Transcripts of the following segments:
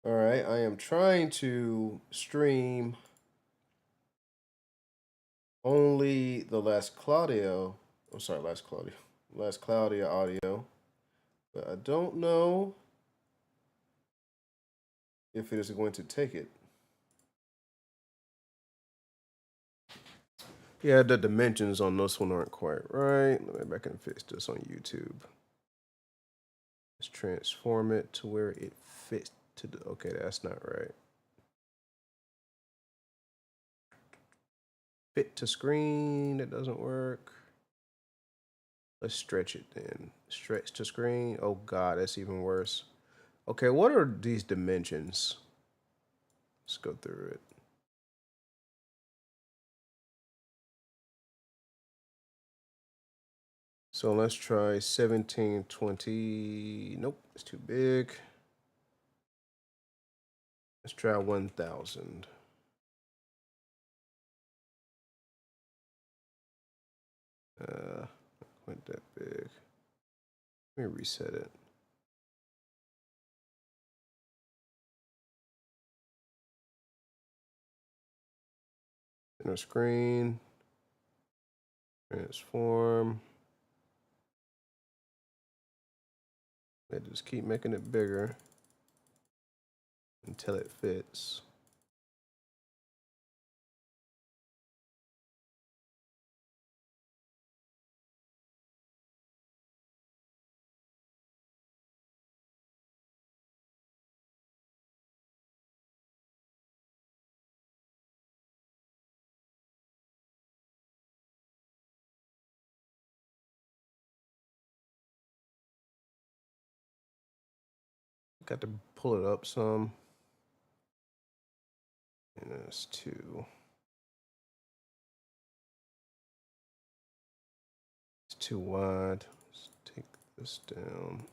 All right, I am trying to stream only the last Claudio. I'm sorry, last Claudia audio, but I don't know if it is going to take it. Yeah, the dimensions on this one aren't quite right. Let me back and fix this on YouTube. Let's transform it to where it fits to the. Okay, that's not right. Fit to screen. That doesn't work. Let's stretch it then. Stretch to screen. Oh God, that's even worse. Okay, what are these dimensions? Let's go through it. So let's try 1720. Nope, it's too big. Let's try 1000. Went that big. Let me reset it. Center screen. Transform. They just keep making it bigger until it fits. Got to pull it up some. And that's 2. It's too wide. Let's take this down.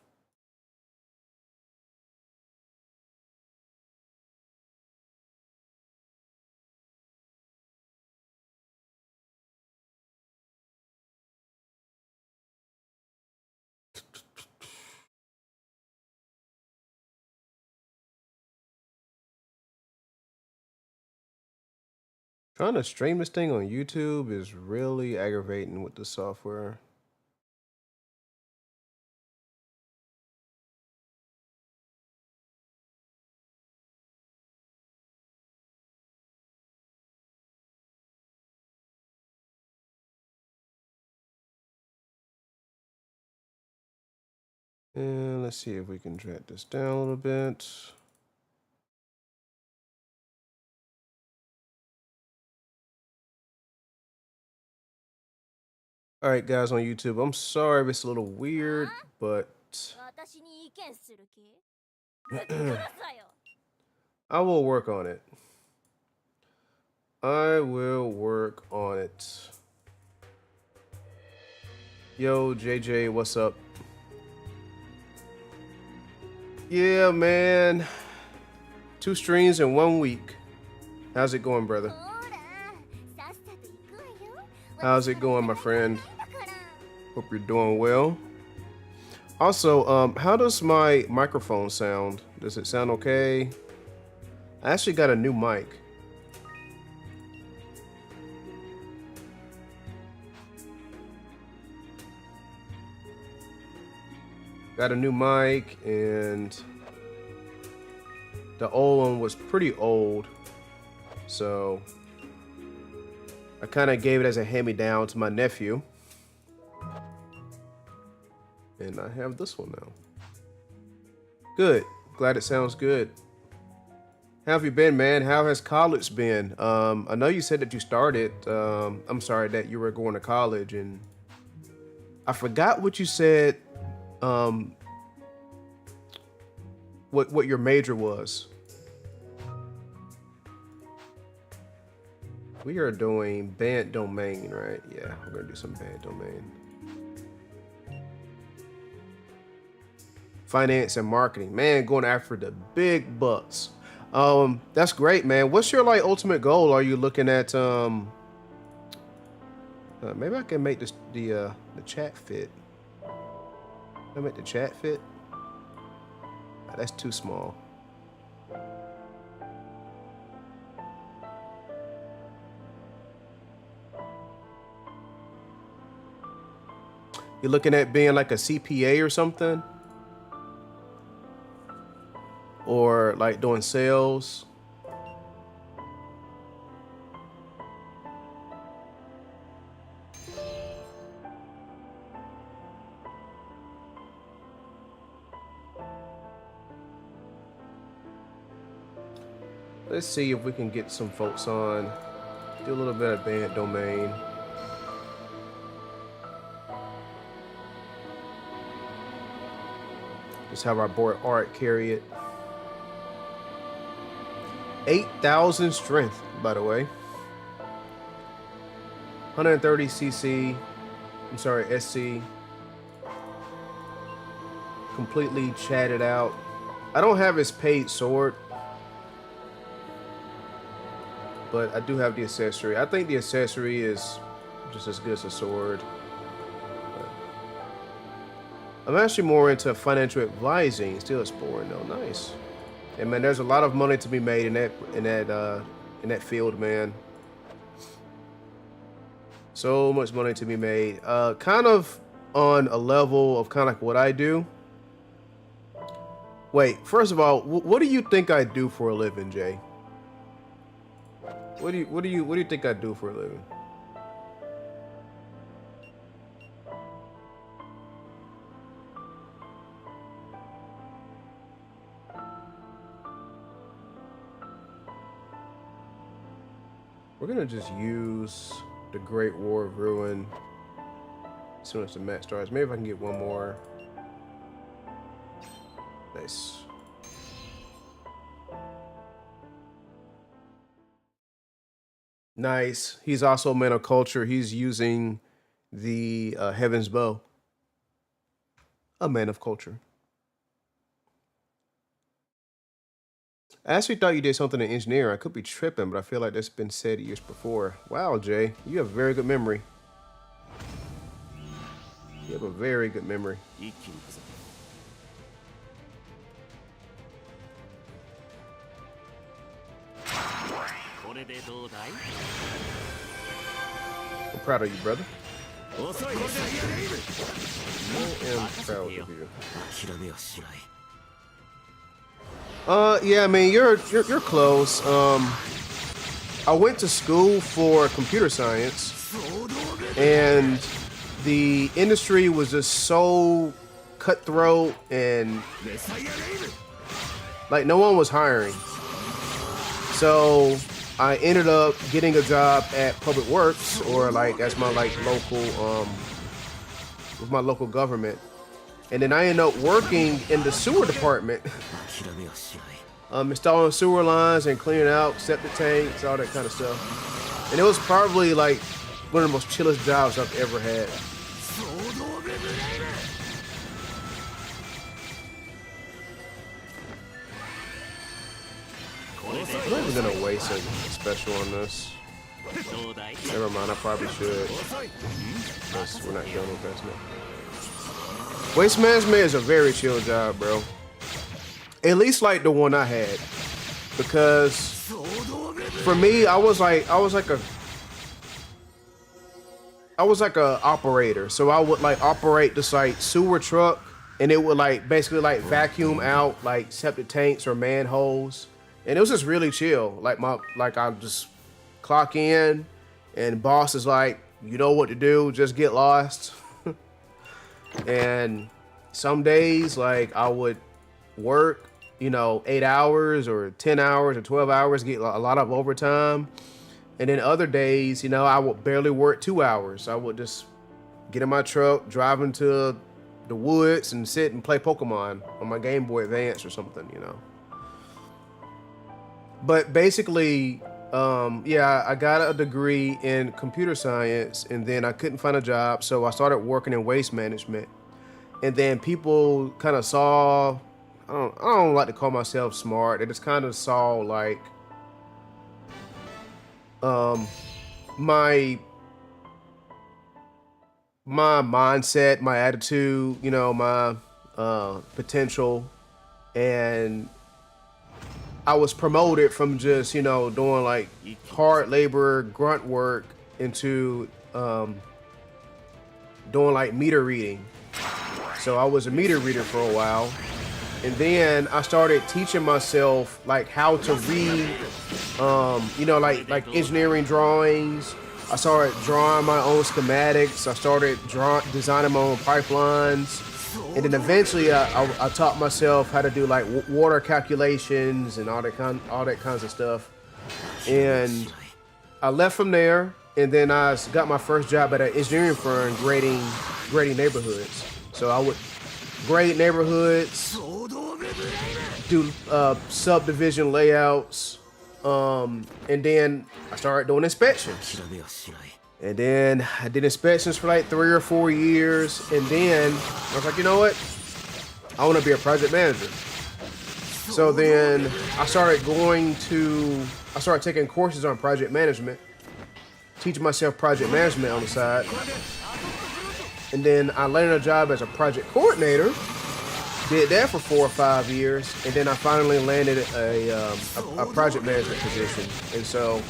Trying to stream this thing on YouTube is really aggravating with the software. And let's see if we can drag this down a little bit. All right, guys on YouTube, I'm sorry if it's a little weird, but I will work on it. I will work on it. Yo, JJ, what's up? Yeah, man. 2 streams in 1 week. How's it going, brother? How's it going, my friend? Hope you're doing well. Also, how does my microphone sound? Does it sound okay? I actually got a new mic. Got a new mic, and the old one was pretty old, so I kind of gave it as a hand-me-down to my nephew. And I have this one now. Good. Glad it sounds good. How have you been, man? How has college been? I know you said that you started. I'm sorry that you were going to college, and I forgot what you said. What your major was? We are doing band domain, right? Yeah, we're gonna do some band domain. Finance and marketing, man, going after the big bucks. That's great, man. What's your like ultimate goal? Are you looking at maybe I can make this the chat fit. Can I make the chat fit? Nah, that's too small. You're looking at being like a CPA or something? Or like doing sales? Let's see if we can get some folks on. Do a little bit of band domain. Just have our boy Art carry it. 8,000 strength, by the way. 130 CC. I'm sorry, SC. Completely chatted out. I don't have his paid sword, but I do have the accessory. I think the accessory is just as good as a sword. I'm actually more into financial advising. Still exploring though. Nice. And man, there's a lot of money to be made in that field, man. So much money to be made. Kind of on a level of kind of like what I do. Wait, first of all, what do you think I do for a living, Jay? What do you think I do for a living? We're gonna just use the Great War of Ruin as soon as the match starts. Maybe if I can get one more. Nice. Nice. He's also a man of culture. He's using the Heaven's Bow. A man of culture. I actually thought you did something in engineering. I could be tripping, but I feel like that's been said years before. Wow, Jay, you have very good memory. You have a very good memory. I'm proud of you, brother. I am proud of you. Yeah, I mean, you're close. I went to school for computer science, and the industry was just so cutthroat, and like no one was hiring. So I ended up getting a job at Public Works, or like as my like local with my local government. And then I ended up working in the sewer department, installing sewer lines and cleaning out septic tanks, all that kind of stuff. And it was probably like one of the most chillest jobs I've ever had. I'm not even gonna waste a special on this. Never mind, I probably should. Because we're not going no fast enough. Waste management is a very chill job, bro. At least like the one I had, because for me, I was like a operator. So I would like operate this like sewer truck, and it would like basically like vacuum out like septic tanks or manholes, and it was just really chill. Like I just clock in, and boss is like, you know what to do, just get lost. And some days, like, I would work, 8 hours or 10 hours or 12 hours, get a lot of overtime. And then other days, I would barely work 2 hours. I would just get in my truck, drive into the woods and sit and play Pokemon on my Game Boy Advance or something, But basically, yeah, I got a degree in computer science, and then I couldn't find a job, so I started working in waste management. And then people kind of saw, I don't like to call myself smart. They just kind of saw like my mindset, my attitude, my potential, and I was promoted from just, doing like hard labor, grunt work into doing like meter reading. So I was a meter reader for a while. And then I started teaching myself like how to read, you know, like engineering drawings. I started drawing my own schematics. I started designing my own pipelines. And then eventually I taught myself how to do like water calculations and all that kinds of stuff. And I left from there, and then I got my first job at an engineering firm grading neighborhoods. So I would grade neighborhoods, do subdivision layouts, and then I started doing inspections. And then I did inspections for like 3 or 4 years, and then I was like, you know what? I want to be a project manager. So then I started taking courses on project management, teaching myself project management on the side. And then I landed a job as a project coordinator, did that for 4 or 5 years, and then I finally landed a project management position. And so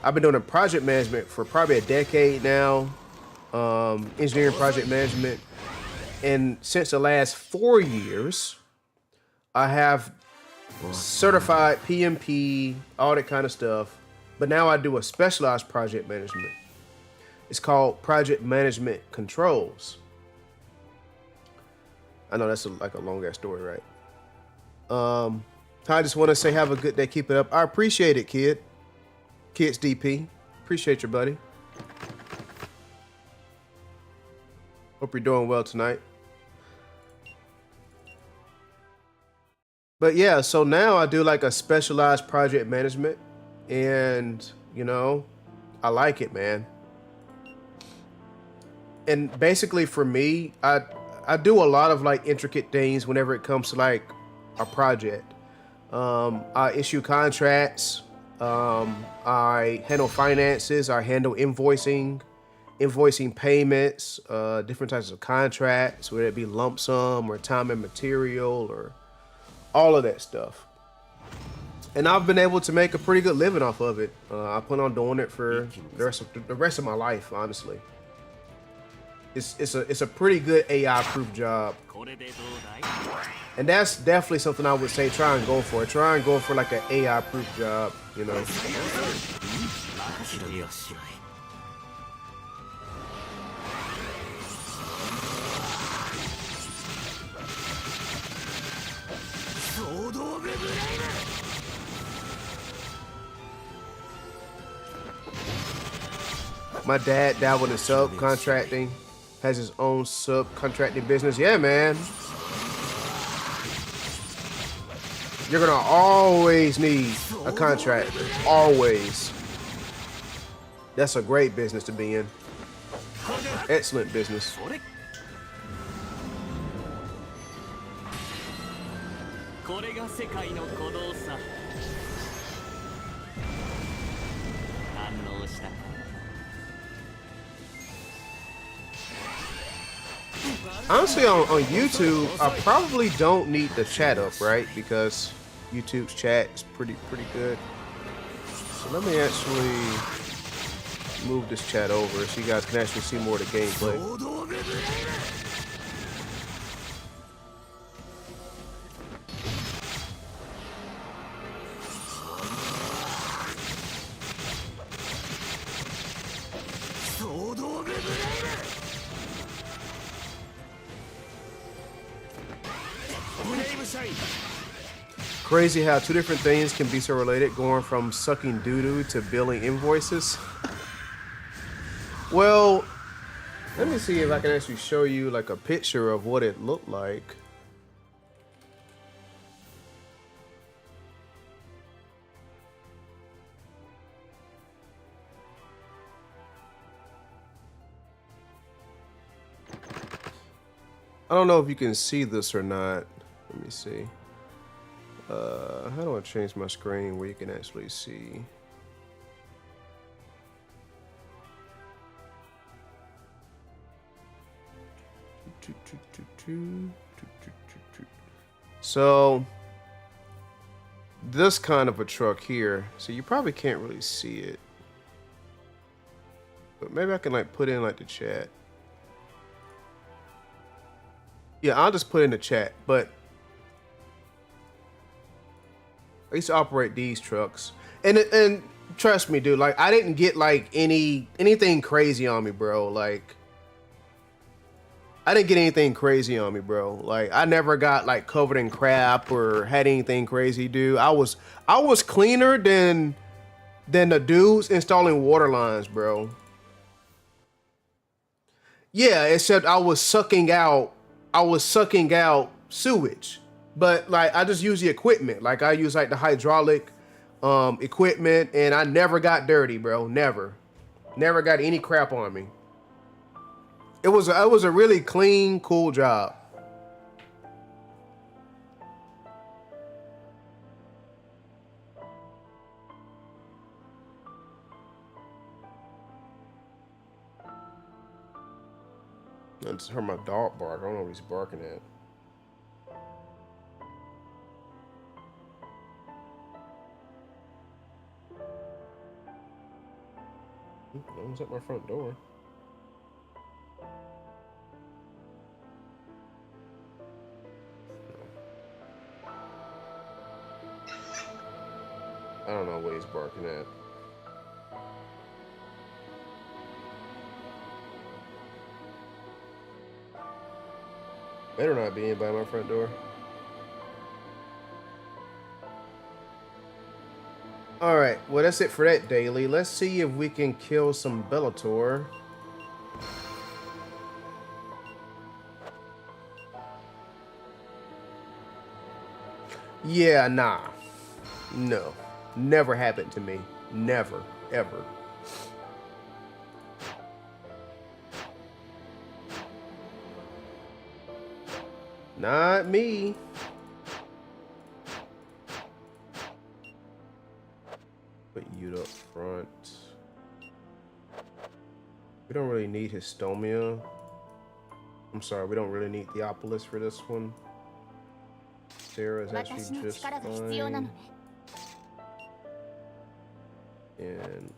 I've been doing project management for probably a decade now, engineering project management. And since the last 4 years, I have certified PMP, all that kind of stuff. But now I do a specialized project management. It's called Project Management Controls. I know that's like a long ass story, right? I just want to say have a good day. Keep it up. I appreciate it, kid. Kids DP. Appreciate you, buddy. Hope you're doing well tonight. But yeah, so now I do like a specialized project management, and you know, I like it, man. And basically for me, I do a lot of like intricate things whenever it comes to like a project. I issue contracts, I handle finances, I handle invoicing payments, different types of contracts, whether it be lump sum or time and material or all of that stuff. And I've been able to make a pretty good living off of it. I plan on doing it for the rest of my life, honestly. It's a pretty good AI proof job. And that's definitely something I would say try and go for. Try and go for like an AI proof job, you know. My dad dabbled in subcontracting, has his own subcontracting business. Yeah, man. You're gonna always need a contractor. Always. That's a great business to be in. Excellent business. Honestly, on YouTube, I probably don't need the chat up, right? Because YouTube's chat is pretty good. So let me actually move this chat over so you guys can actually see more of the gameplay. Crazy how two different things can be so related, going from sucking doo-doo to billing invoices. Well, let me see if I can actually show you like a picture of what it looked like. I don't know if you can see this or not. Let me see. How do I change my screen where you can actually see? So this kind of a truck here, so you probably can't really see it, but maybe I can like put in like the chat. Yeah, I'll just put it in the chat. But I used to operate these trucks, and trust me, dude. Like I didn't get like anything crazy on me, bro. Like I didn't get anything crazy on me, bro. Like I never got like covered in crap or had anything crazy, dude. I was cleaner than the dudes installing water lines, bro. Yeah, except I was sucking out sewage. But like I just use the equipment. Like I use like the hydraulic equipment and I never got dirty, bro. Never. Never got any crap on me. It was a really clean, cool job. I just heard my dog bark. I don't know what he's barking at. No one's at my front door. I don't know what he's barking at. Better not be anybody at my front door. Alright, well that's it for that daily. Let's see if we can kill some Bellator. Yeah, nah. No. Never happened to me. Never. Ever. Not me. Put you up front. We don't really need Hystomia. I'm sorry, we don't really need Theopolis for this one. Sarah's actually just fine. And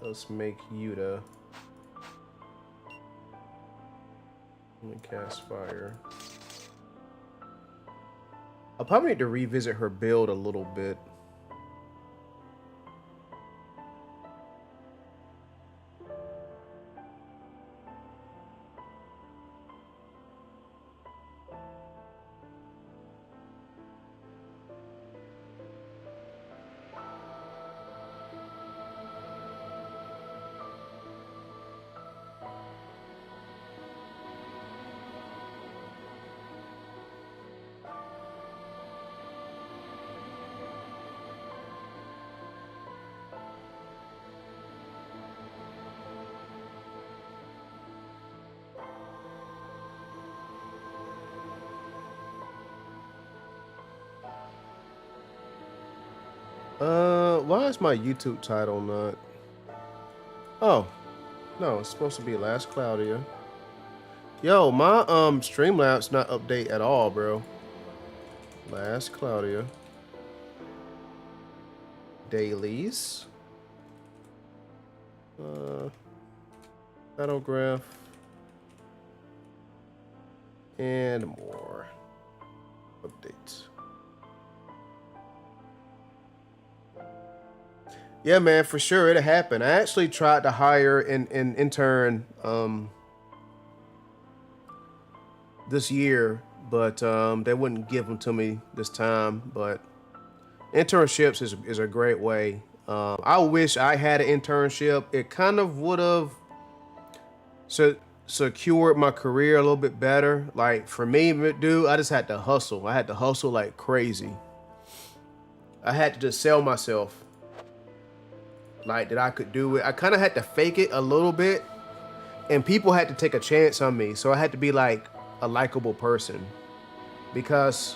let's make Yuta. Let me cast fire. I'll probably need to revisit her build a little bit. Why is my YouTube title not? Oh, no, it's supposed to be Last Claudia. Yo, my Streamlabs not update at all, bro. Last Claudia. Dailies. Battlegraph. And more updates. Yeah, man, for sure, it'll happen. I actually tried to hire an intern this year, but they wouldn't give them to me this time. But internships is a great way. I wish I had an internship. It kind of would have secured my career a little bit better. Like for me, dude, I just had to hustle. I had to hustle like crazy. I had to just sell myself. Like that I could do it. I kind of had to fake it a little bit, and people had to take a chance on me. So I had to be like a likable person, because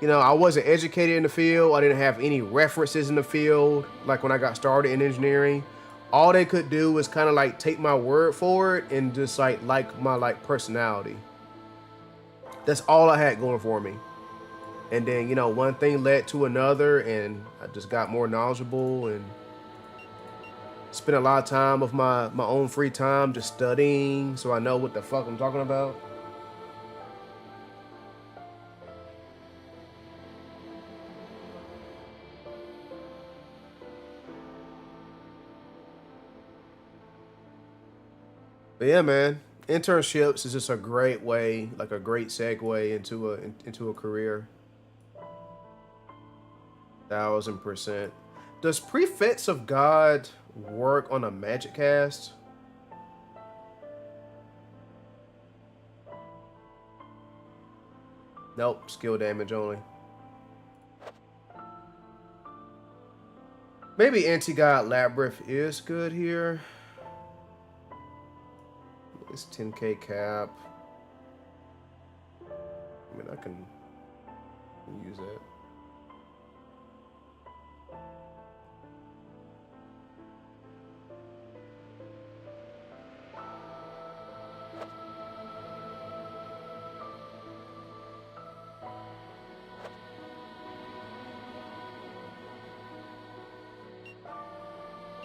you know I wasn't educated in the field. I didn't have any references in the field. Like when I got started in engineering, all they could do was kind of like take my word for it and just like my like personality. That's all I had going for me. And then you know one thing led to another, and I just got more knowledgeable and spent a lot of time of my own free time just studying, so I know what the fuck I'm talking about. But yeah, man, internships is just a great way, like a great segue into a career. 1000%. Does Prefects of God work on a magic cast? Nope, skill damage only. Maybe Anti-God Labyrinth is good here. It's 10k cap. I mean, I can use that.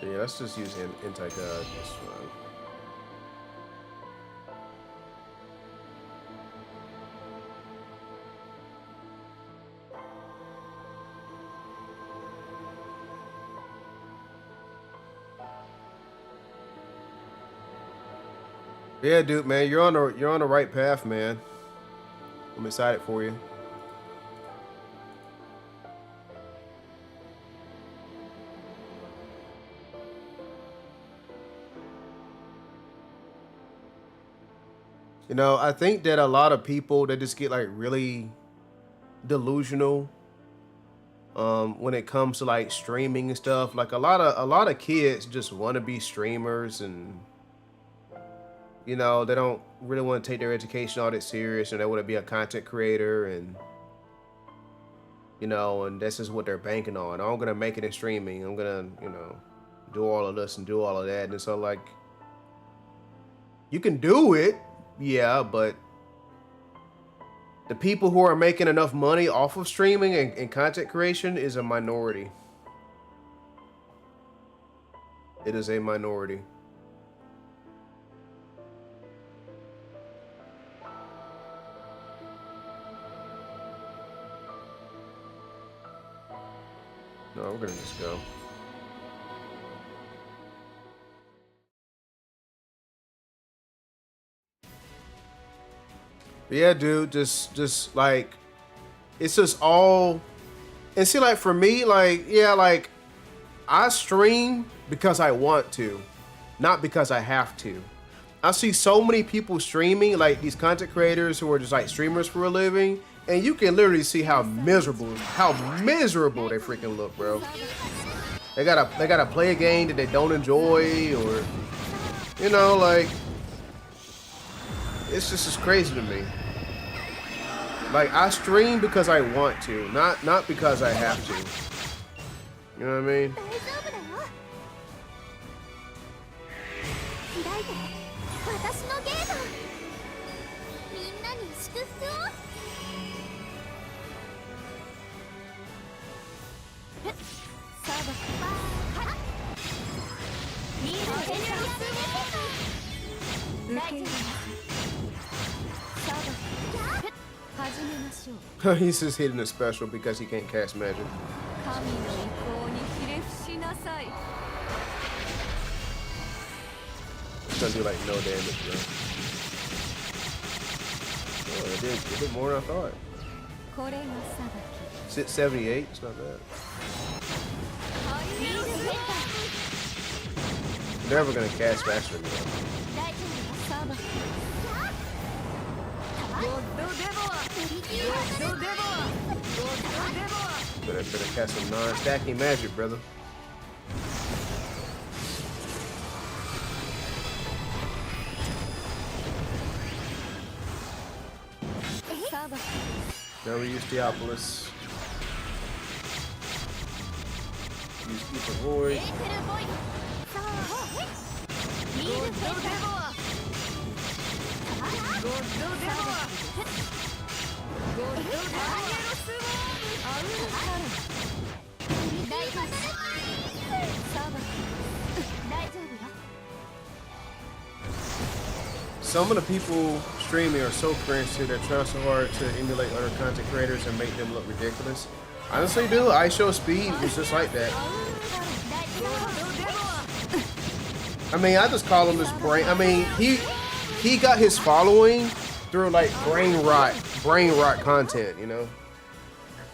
Yeah, let's just use Anti-God. That's fine. Yeah, dude, man, you're on the right path, man. I'm excited for you. You know, I think that a lot of people, they just get like really delusional when it comes to like streaming and stuff. Like a lot of kids just want to be streamers, and you know, they don't really want to take their education all that serious, and they want to be a content creator, and you know, and this is what they're banking on. I'm gonna make it in streaming. I'm gonna, you know, do all of this and do all of that. And so like, you can do it, yeah, but the people who are making enough money off of streaming and content creation is a minority. It is a minority. No, we're gonna just go. But yeah, dude, just like, it's just all, and see, like for me, like, yeah, like I stream because I want to, not because I have to. I see so many people streaming, like these content creators who are just like streamers for a living, and you can literally see how miserable they freaking look, bro. They gotta play a game that they don't enjoy, or you know, like, it's just crazy to me. Like, I stream because I want to, not because I have to. You know what I mean? He's just hitting a special because he can't cast magic. It's gonna do like no damage, bro. Oh, it did more than I thought. 78, it's not bad. You're never gonna cast faster than that. Better cast some non-stacking magic, brother. Now we use Theopolis. Use Keep the Void. Some of the people streaming are so cringe too. They're trying so hard to emulate other content creators and make them look ridiculous. Honestly, dude, I Show Speed was just like that. I mean, I just call him his brain. I mean, he got his following through like brain rot content, you know,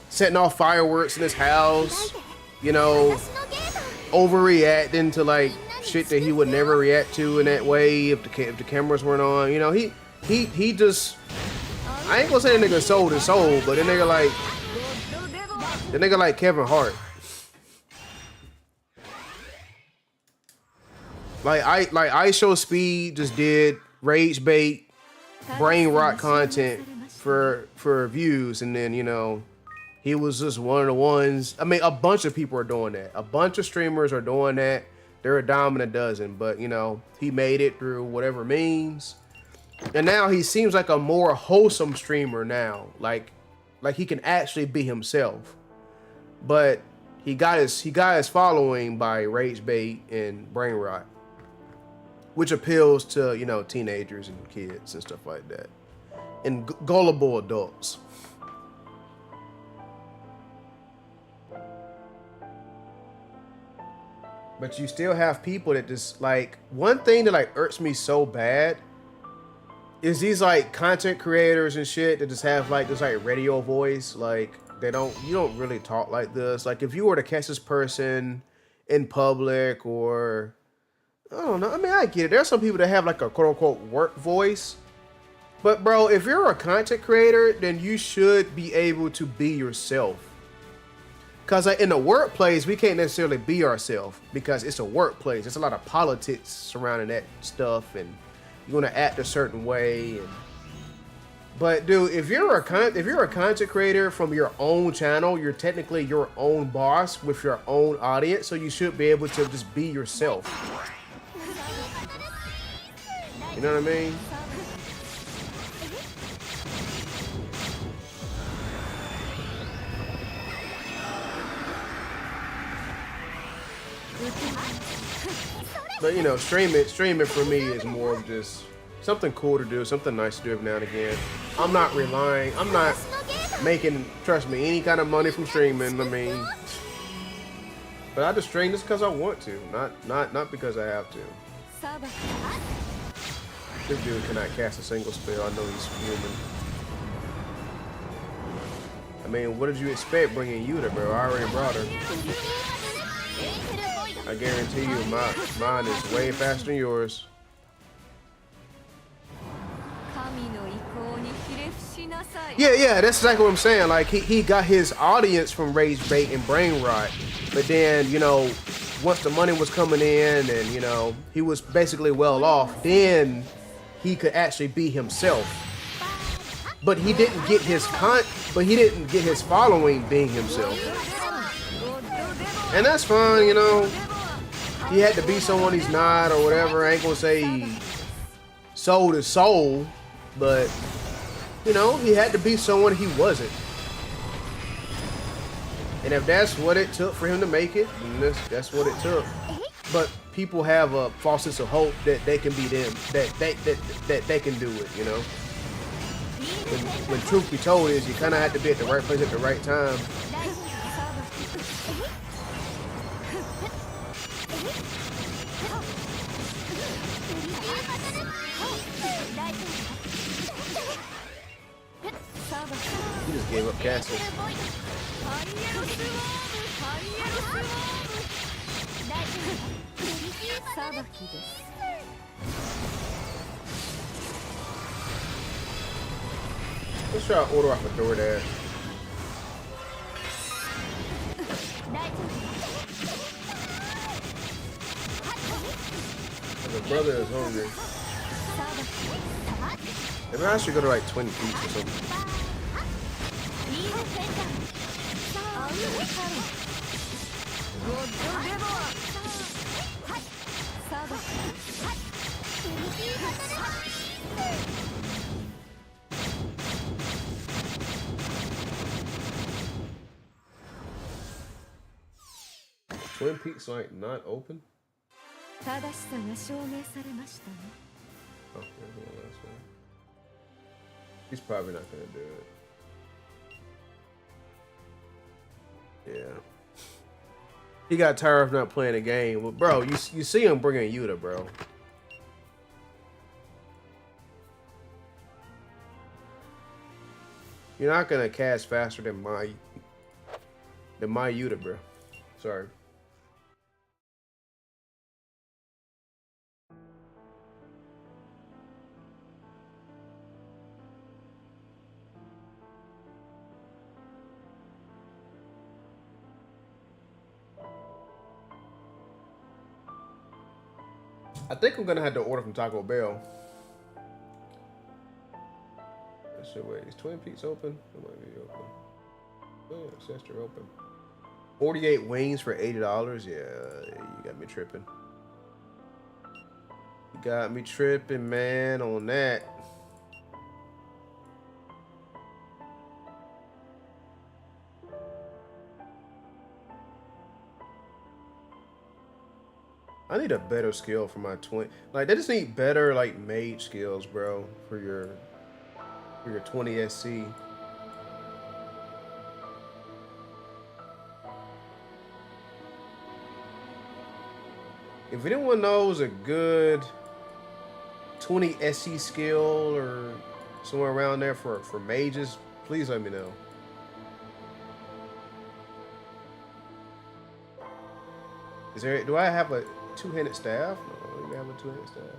setting off fireworks in his house, you know, overreacting to like shit that he would never react to in that way if the cameras weren't on. You know, he just, I ain't gonna say the nigga sold his soul, but the nigga like Kevin Hart. Like ISO Speed just did rage bait, brain rot content for views, and then, you know, he was just one of the ones. I mean, a bunch of people are doing that. A bunch of streamers are doing that. They're a dime and a dozen, but you know, he made it through whatever means, and now he seems like a more wholesome streamer now. Like he can actually be himself, but he got his following by rage bait and brain rot, which appeals to, you know, teenagers and kids and stuff like that, and gullible adults. But you still have people that just like, one thing that like irks me so bad is these like content creators and shit that just have like this like radio voice. Like you don't really talk like this. Like if you were to catch this person in public, or I don't know. I mean, I get it. There's some people that have like a quote unquote work voice. But bro, if you're a content creator, then you should be able to be yourself. Because like, in the workplace, we can't necessarily be ourselves because it's a workplace. There's a lot of politics surrounding that stuff, and you're gonna act a certain way. But dude, if you're a content creator from your own channel, you're technically your own boss with your own audience, so you should be able to just be yourself. You know what I mean? But you know, streaming for me is more of just something cool to do, something nice to do every now and again. I'm not making, trust me, any kind of money from streaming. I mean, but I just stream just because I want to, not because I have to. This dude cannot cast a single spell. I know he's human. I mean, what did you expect bringing you there, bro? I already brought her. I guarantee you, mine is way faster than yours. Yeah, that's exactly what I'm saying. Like he got his audience from rage bait and brain rot, but then, you know, once the money was coming in and, you know, he was basically well off, then he could actually be himself. But he didn't get his following being himself. And that's fine, you know. He had to be someone he's not or whatever. I ain't gonna say he sold his soul, but you know, he had to be someone he wasn't. And if that's what it took for him to make it, then that's what it took. But people have a false sense of hope that they can be them, that they can do it, you know. When truth be told is, you kind of have to be at the right place at the right time. He just gave up castle. Let's try to order off a DoorDash. My brother is hungry. Maybe I should go to like Twin Peaks or something. Twin Peaks like not open? Oh, there's the last one. He's probably not gonna do it. Yeah. He got tired of not playing the game. But bro, you see him bringing Yuta, bro. You're not gonna cast faster than my Yuta, bro. Sorry. I think I'm gonna have to order from Taco Bell. So wait, is Twin Peaks open? It might be open. Oh, Ancestor open. 48 wings for $80. Yeah, you got me tripping. You got me tripping, man, on that. I need a better skill for my 20. Like, they just need better, like, mage skills, bro, for your 20 SC. If anyone knows a good 20 SC skill or somewhere around there for mages, please let me know. Is there? Do I have a two-handed staff? No, I don't even have a two-handed staff.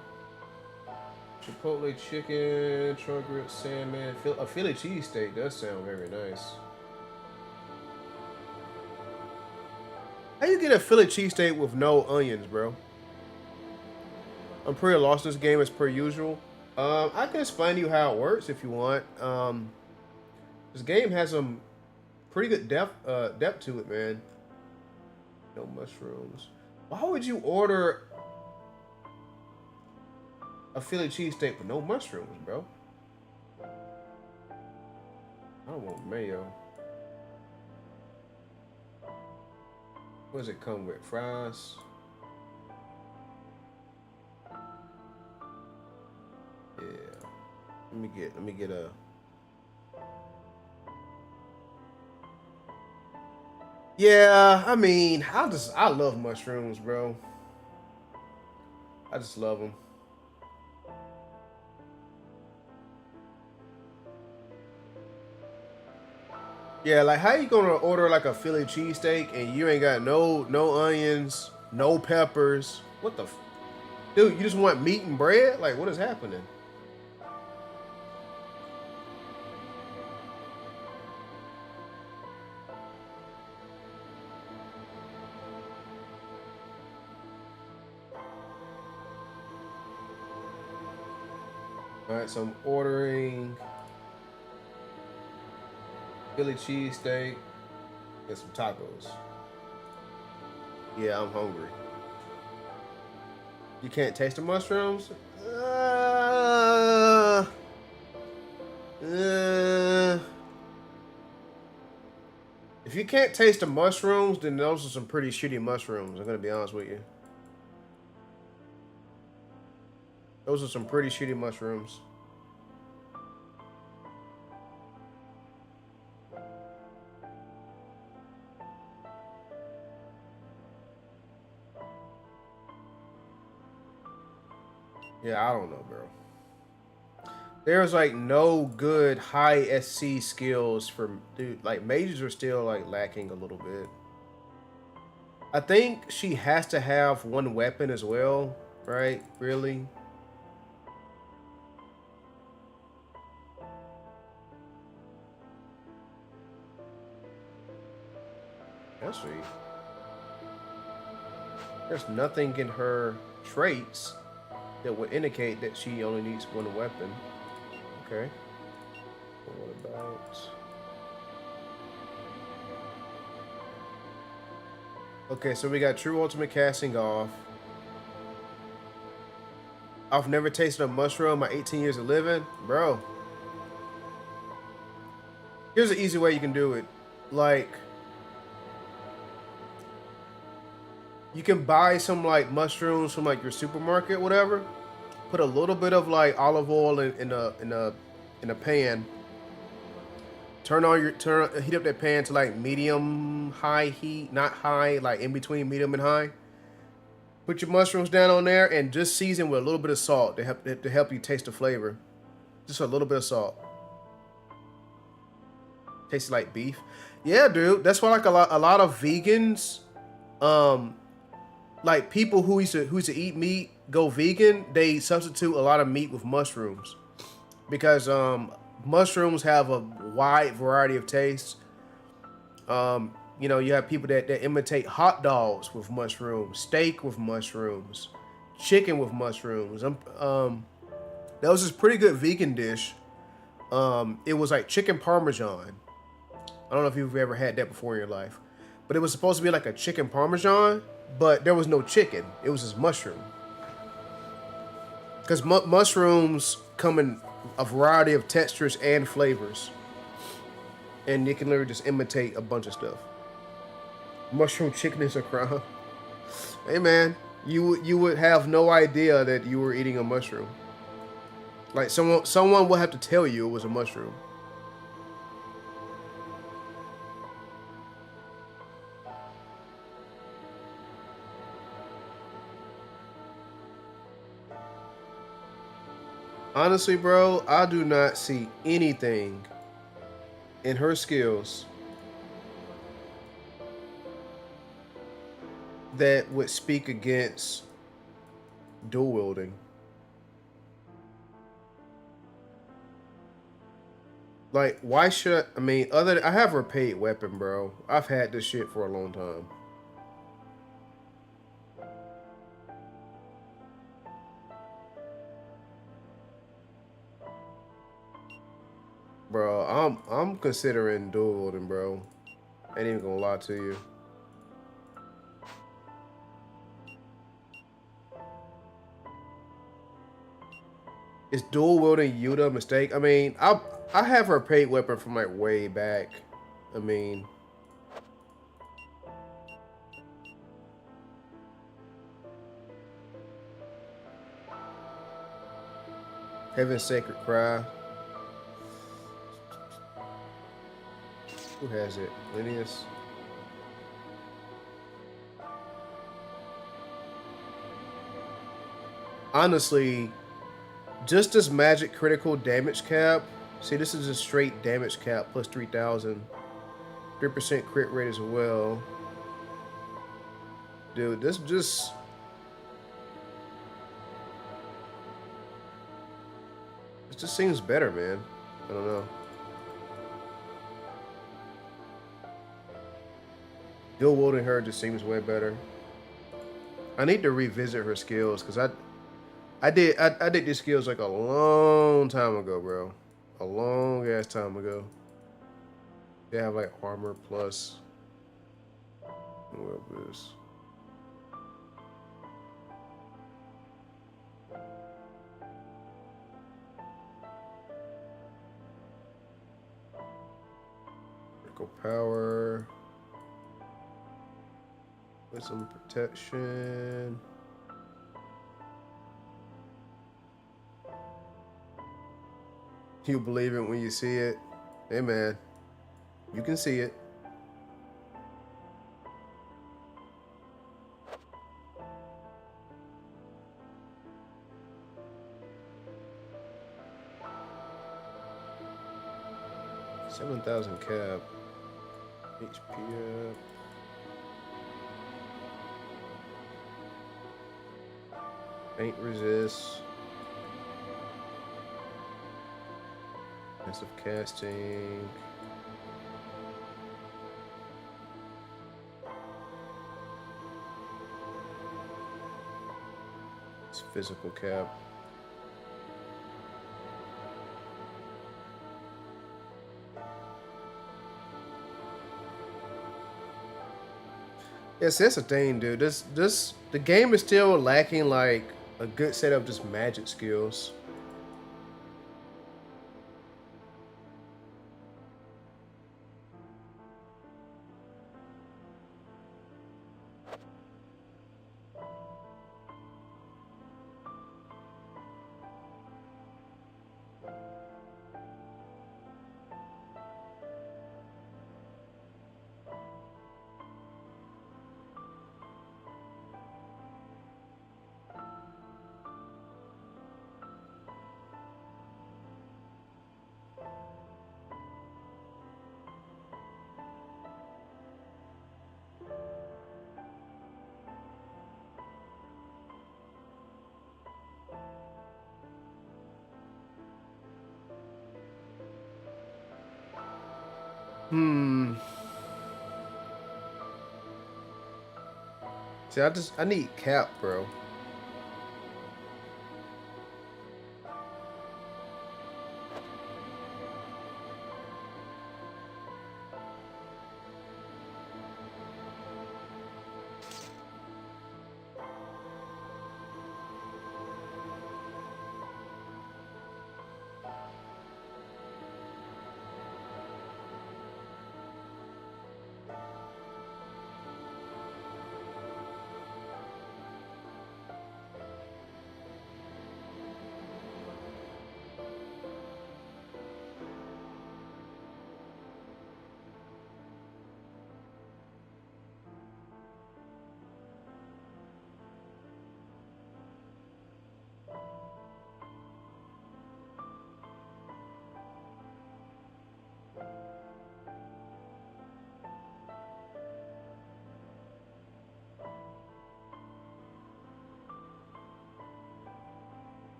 Chipotle chicken, truck grilled salmon, a Philly cheesesteak does sound very nice. How you get a Philly cheesesteak with no onions, bro? I'm pretty lost in this game as per usual. I can explain to you how it works if you want. This game has some pretty good depth to it, man. No mushrooms. Why would you order a Philly cheesesteak with no mushrooms, bro? I don't want mayo. What does it come with? Fries? Yeah. Let me get a. Yeah, I mean, I love mushrooms, bro. I just love them. Yeah, like how you gonna order like a Philly cheesesteak and you ain't got no onions, no peppers? What the, dude? You just want meat and bread? Like, what is happening? All right, so I'm ordering Philly cheesesteak and some tacos. Yeah, I'm hungry. You can't taste the mushrooms? If you can't taste the mushrooms, then those are some pretty shitty mushrooms. I'm gonna be honest with you. Those are some pretty shitty mushrooms. Yeah, I don't know, bro. There's like no good high SC skills for dude. Like mages are still like lacking a little bit. I think she has to have one weapon as well, right? Really? That's sweet. There's nothing in her traits that would indicate that she only needs one weapon. Okay. What about... Okay, so we got True Ultimate Casting Off. I've never tasted a mushroom in my 18 years of living. Bro. Here's an easy way you can do it. Like... You can buy some like mushrooms from like your supermarket, whatever. Put a little bit of like olive oil in a pan. heat up that pan to like medium high heat, not high, like in between medium and high. Put your mushrooms down on there and just season with a little bit of salt to help you taste the flavor. Just a little bit of salt. Tastes like beef. Yeah, dude. That's why like a lot of vegans, like people who used to eat meat go vegan. They substitute a lot of meat with mushrooms because mushrooms have a wide variety of tastes. You know, you have people that imitate hot dogs with mushrooms, steak with mushrooms, chicken with mushrooms. That was this pretty good vegan dish. It was like chicken parmesan. I don't know if you've ever had that before in your life, but it was supposed to be like a chicken parmesan, but there was no chicken. It was just mushroom. Because mushrooms come in a variety of textures and flavors, and you can literally just imitate a bunch of stuff. Mushroom chicken is a crime. Hey man, you would have no idea that you were eating a mushroom. Like someone would have to tell you it was a mushroom. Honestly, bro, I do not see anything in her skills that would speak against dual wielding. Like, why should I mean? I have her paid weapon, bro. I've had this shit for a long time. Bro, I'm considering dual wielding, bro. Ain't even gonna lie to you. Is dual wielding Yuta a mistake? I mean, I have her paid weapon from like way back. I mean, Heaven's Sacred Cry. Who has it? Linnaeus. Honestly, just this magic critical damage cap. See, this is a straight damage cap plus 3,000. 3% crit rate as well. Dude, this just... It just seems better, man. I don't know. Dual wielding her just seems way better. I need to revisit her skills because I did these skills like a long time ago, bro. A long ass time ago. They have like armor plus. What is this? Critical power. With some protection. You believe it when you see it. Hey man, you can see it. $7,000 cap. HP up. Faint resist. Massive casting. It's physical cap. Yes, that's the thing, dude. The game is still lacking like a good set of just magic skills. Hmm. See, I need cap, bro.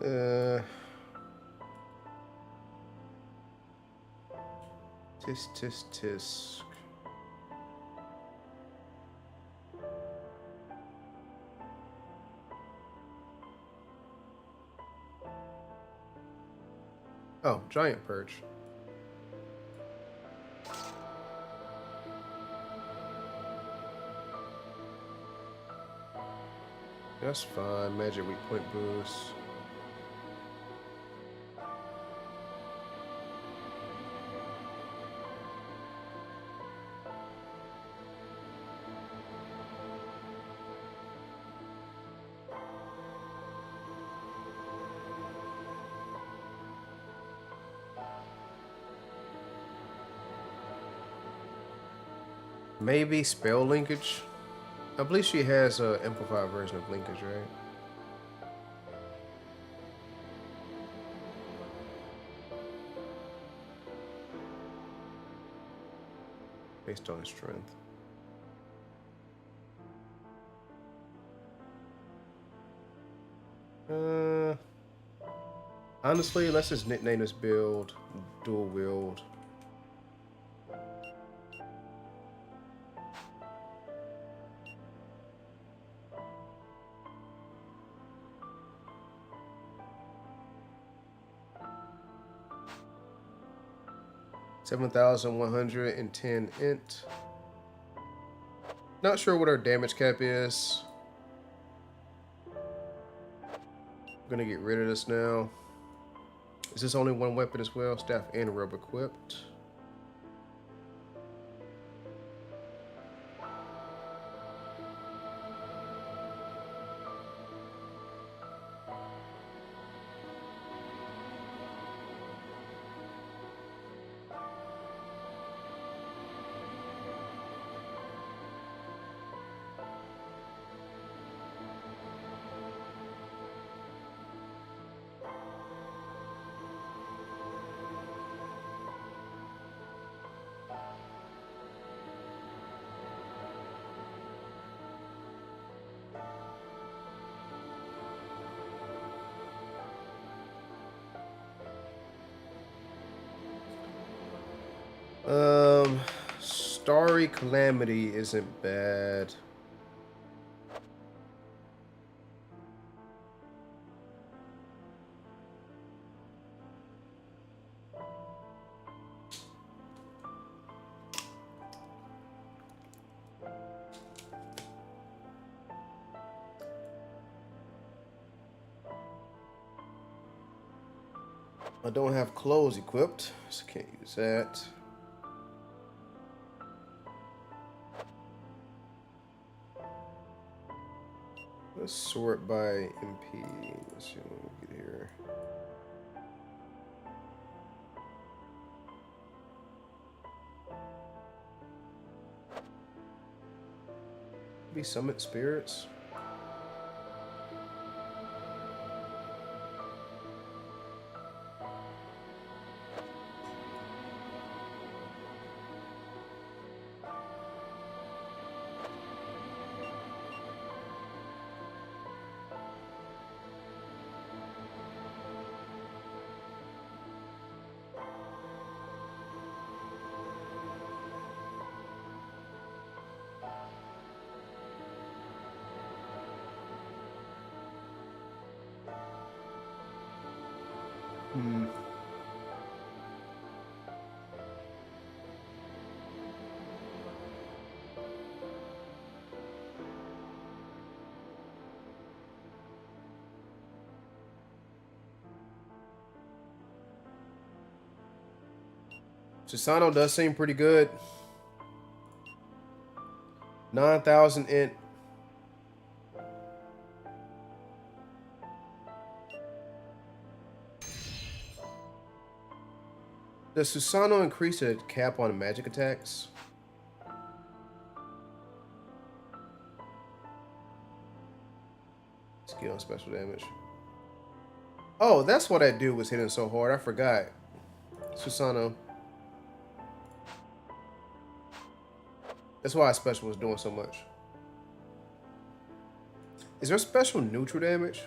Uh, tisk. Oh, giant perch. That's fine. Magic weak point boost. Maybe spell linkage. I believe she has a amplified version of linkage, right? Based on his strength. Honestly, let's just nickname this build dual wield. $7,110 int. Not sure what our damage cap is. I'm gonna get rid of this now. Is this only one weapon as well? Staff and rub equipped. Starry Calamity isn't bad. I don't have clothes equipped, so can't use that. Let's sort by MP. Let's see what we get here. Maybe Summit Spirits. Susano does seem pretty good. 9,000 int. Does Susano increase the cap on magic attacks? Skill and special damage. Oh, that's what I do was hitting so hard. I forgot. Susano. That's why special was doing so much. Is there special neutral damage?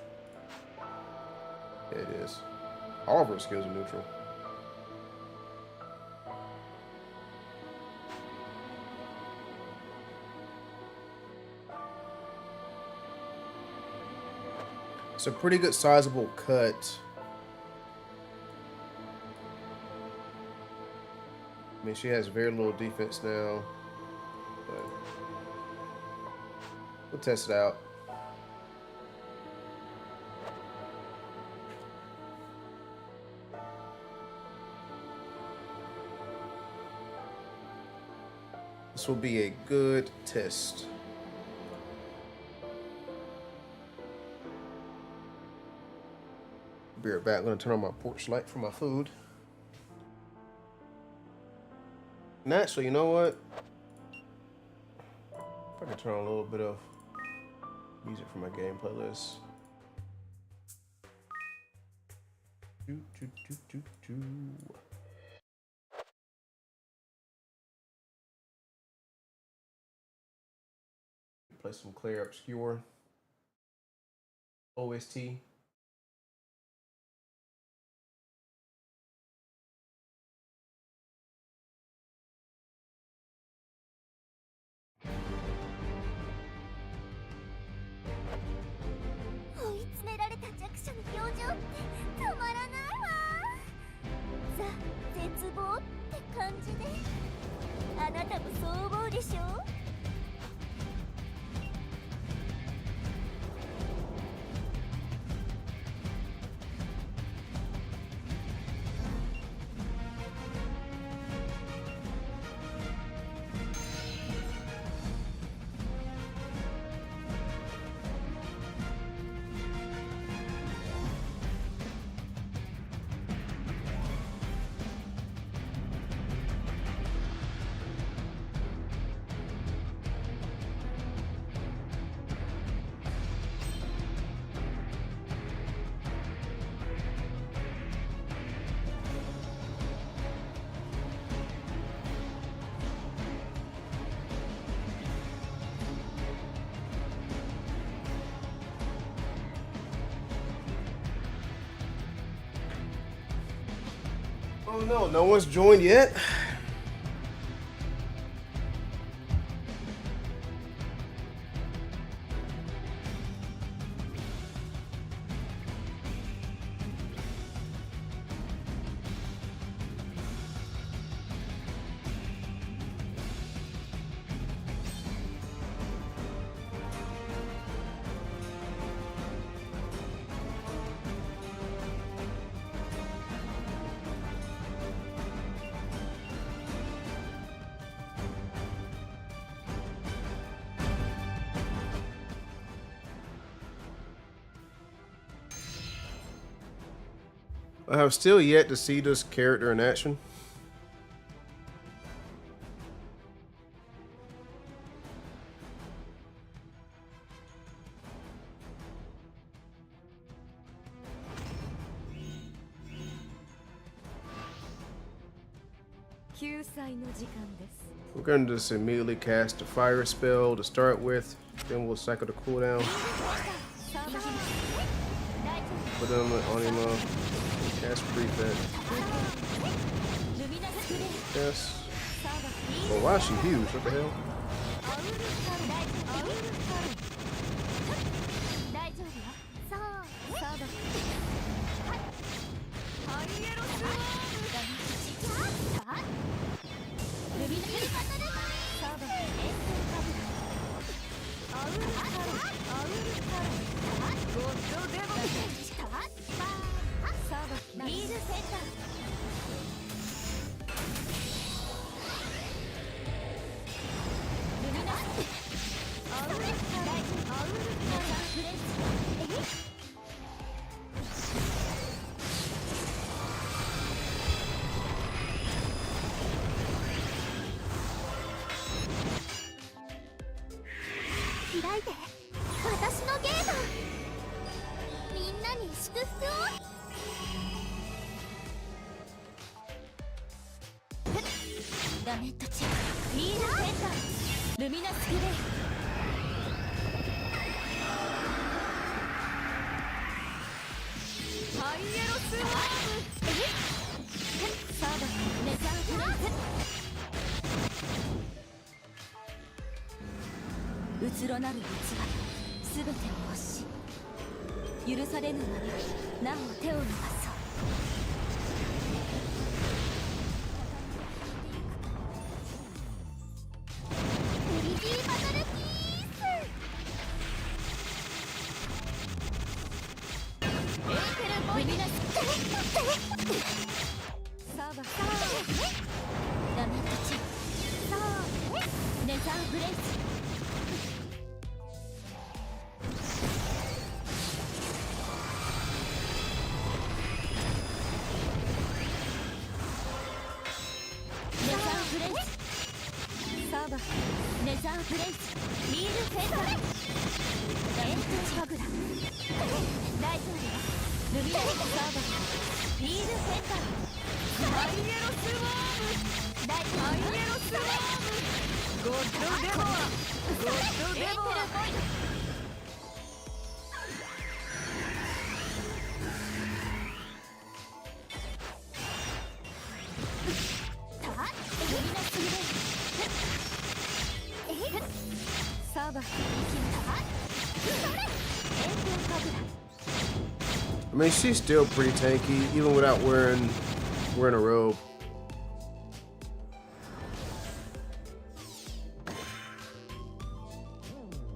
Yeah, it is. All of her skills are neutral. It's a pretty good sizable cut. I mean, she has very little defense now. But we'll test it out. This will be a good test. Be right back. I'm gonna turn on my porch light for my food. And actually, you know what? If I can turn on a little bit of music from my game playlist. Play some Clear Obscure OST. Oh no, no one's joined yet. I have still yet to see this character in action. We're going to just immediately cast a fire spell to start with, then we'll cycle the cooldown. Put them on him. Cast prefect. Yes. Oh, wow, she huge. What the hell? 開いて、私のゲート。みんなに祝福を。ダメットチェック、フィールセンター、ルミナスグレイ。ハイエロスワーム。サーバー、ネザーブレイズ。うつろなる器、すべてを欲し許されぬまでなお手を伸ばそう。ブリジーバトルピース。エーテルボイルナスサーバー、ダメットチェック、さあネザーブレイズ。ネザーブレイズ、フィールフェンダー、エントチバグラ、大丈夫よ。ルミナスサーバー、フィールフェンダー、ハイエロスワーム、大丈夫よ。ハイエロスワーム、ゴッドデモア、ゴッドデモア。I mean, she's still pretty tanky, even without wearing a robe.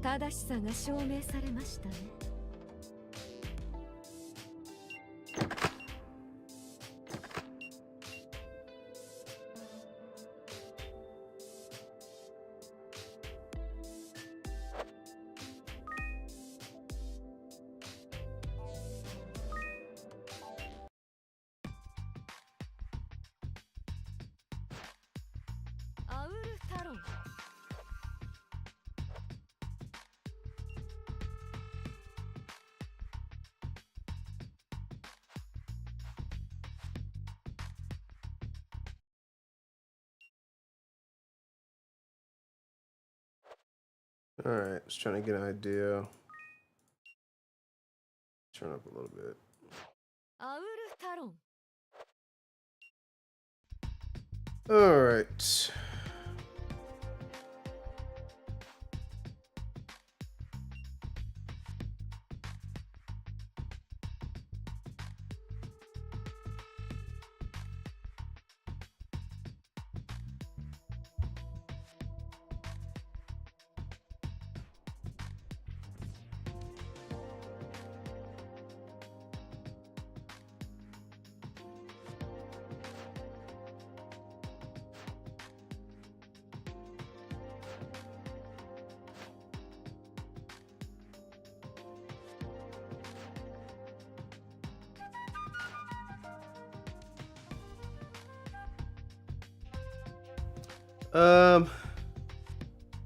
正しさが証明されましたね。アウルタロン。All right, just trying to get an idea. Turn up a little bit. アウルタロン。All right.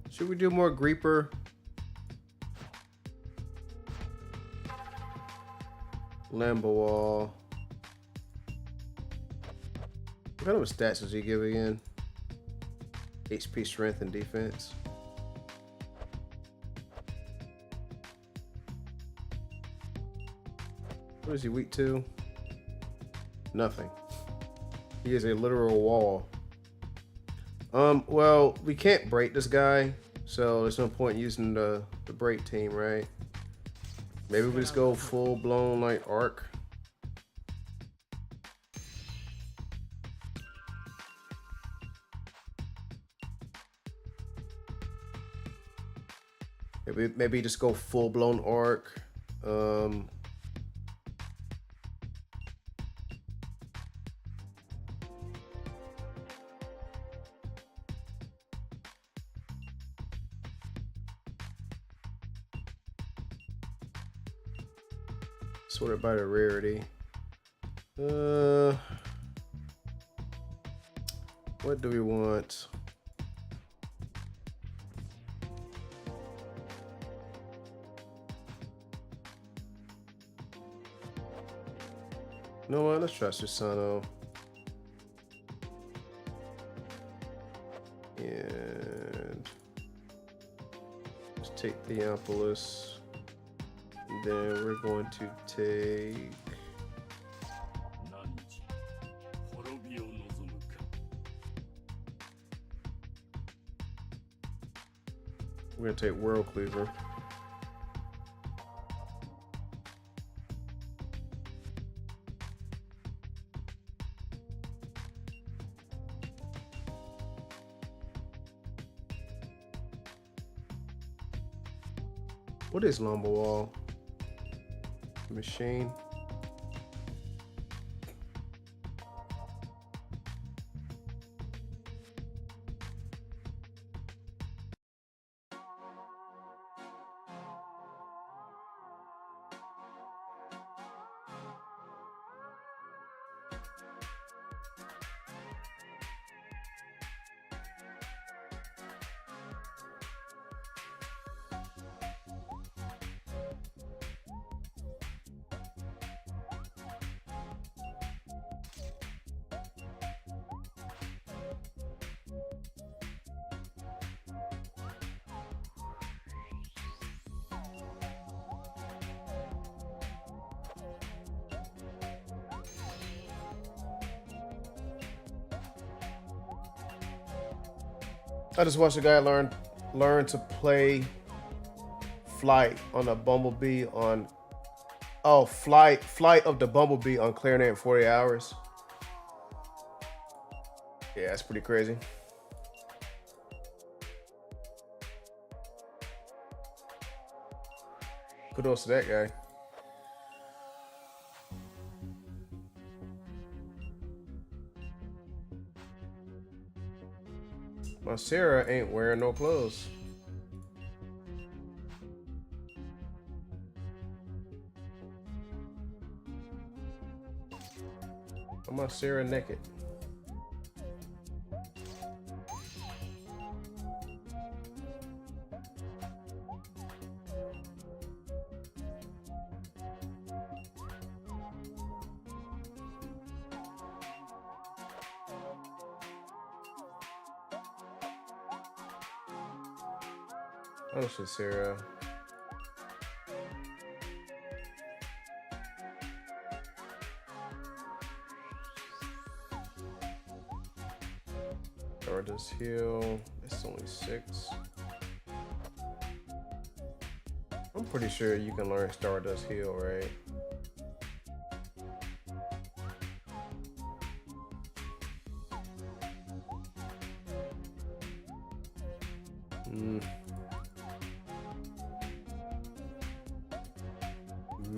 Should we do more Greeper? Lambo Wall. What kind of stats does he give again? HP, strength, and defense. What is he weak to? Nothing. He is a literal wall. Well, we can't break this guy, so there's no point using the break team, right? Maybe we just go full blown like arc. Maybe just go full blown arc. Sorted by the rarity. What do we want? You know what? Let's try Susano. And let's take Theopolis. And then we're going to take. We're gonna take World Cleaver. What is Lombo Wall? Machine. I just watched a guy learn to play Flight on a Bumblebee on Flight of the Bumblebee on Clarinet in 40 hours. Yeah, that's pretty crazy. Kudos to that guy. My Sarah ain't wearing no clothes. My Sarah naked. Oh shit, Sarah. Stardust Hill. It's only 6. I'm pretty sure you can learn Stardust Hill, right?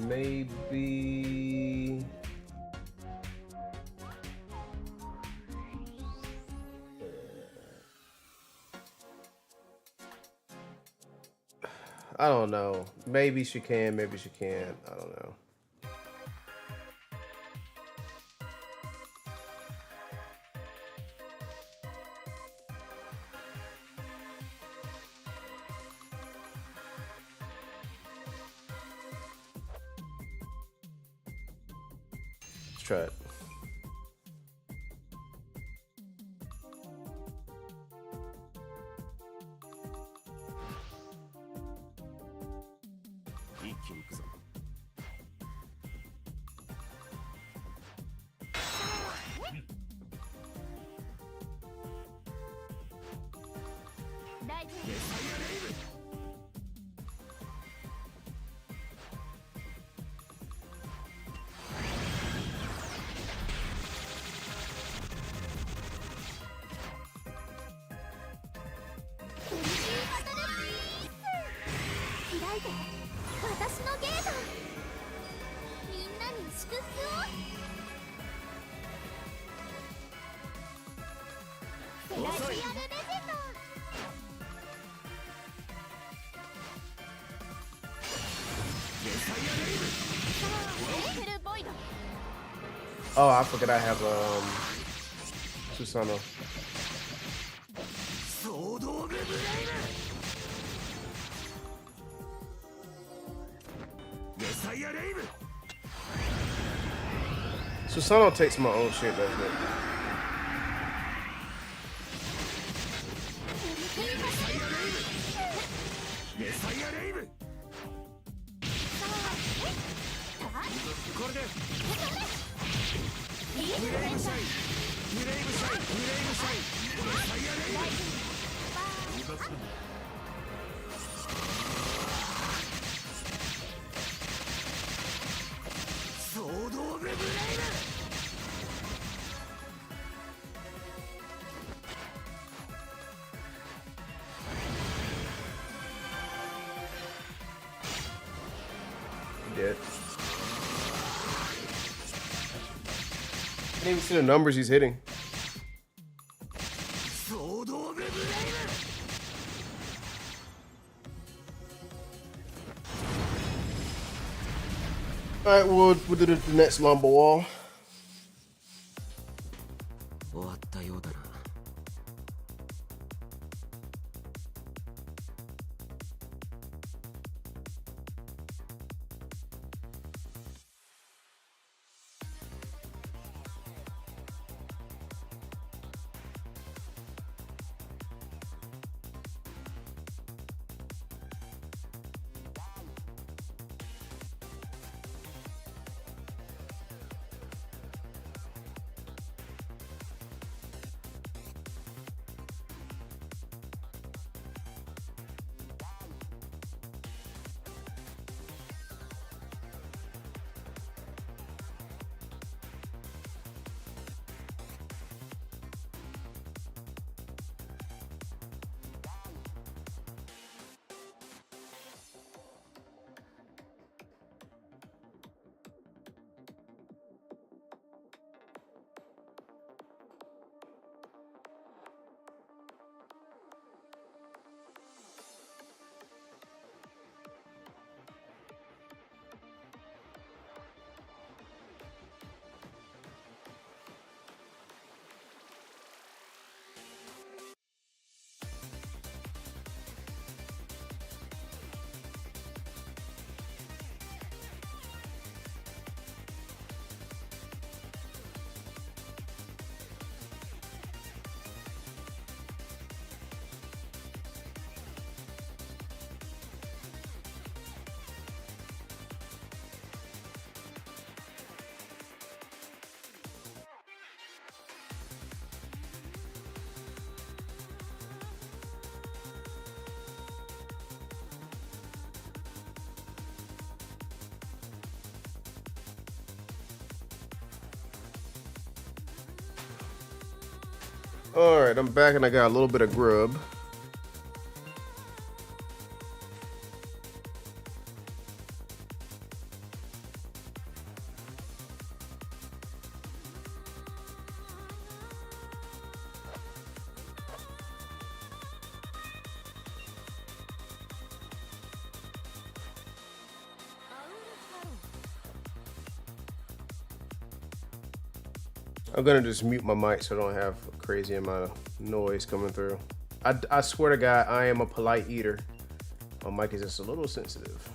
Maybe. I don't know. Maybe she can, maybe she can't. I don't know. Let's try it. いて私のゲート。みんなに祝福を。セラシアルレジェンド。Oh, I forgot I have Susanoo. Susanoo takes my own shit, doesn't it? Dead. Can't even see the numbers he's hitting. All right, we'll do the next lumber wall. All right, I'm back and I got a little bit of grub. I'm gonna just mute my mic so I don't have a crazy amount of noise coming through. I swear to God, I am a polite eater. My mic is just a little sensitive.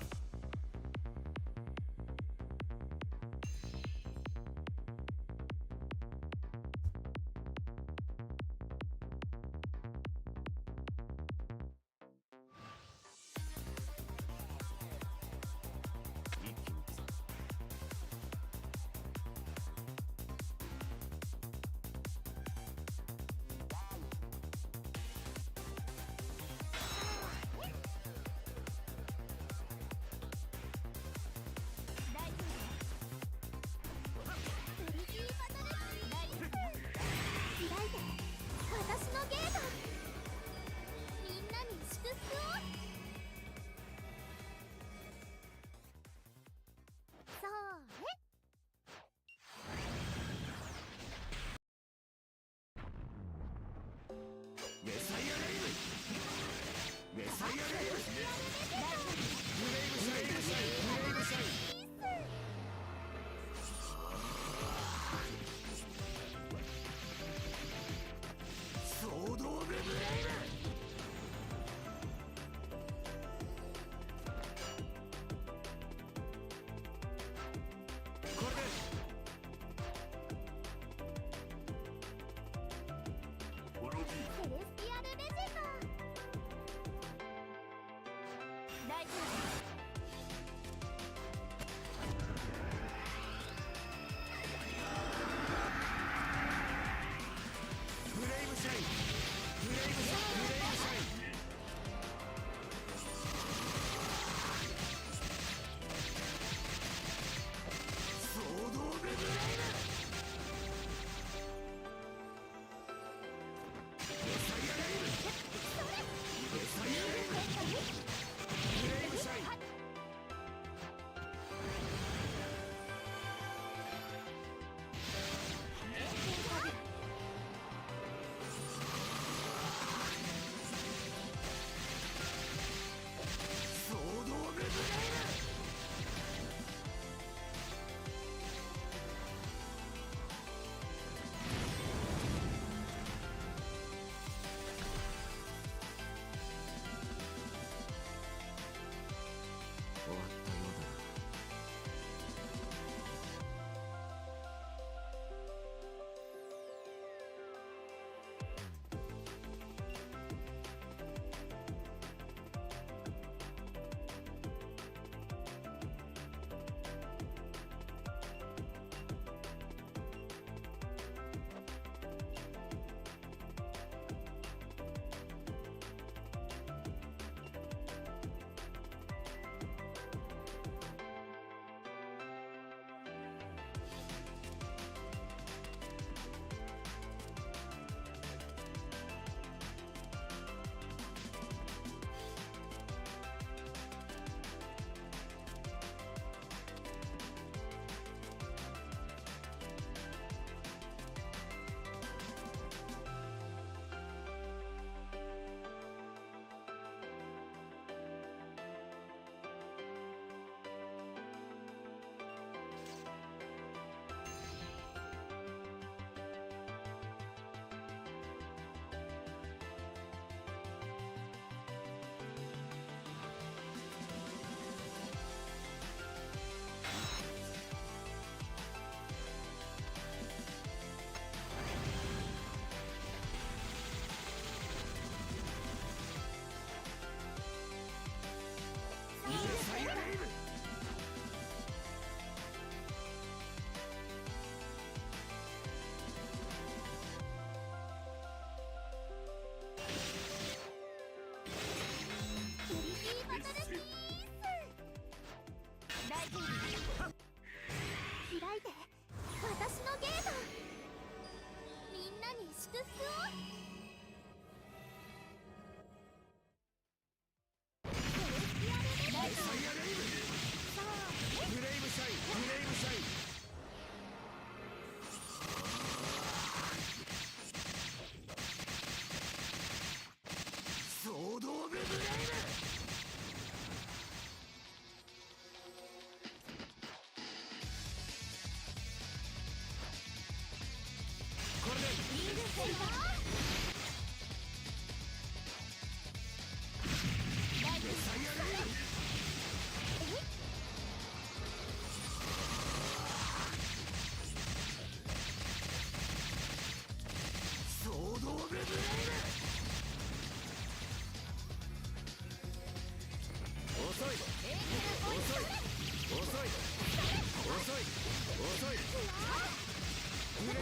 ブレイ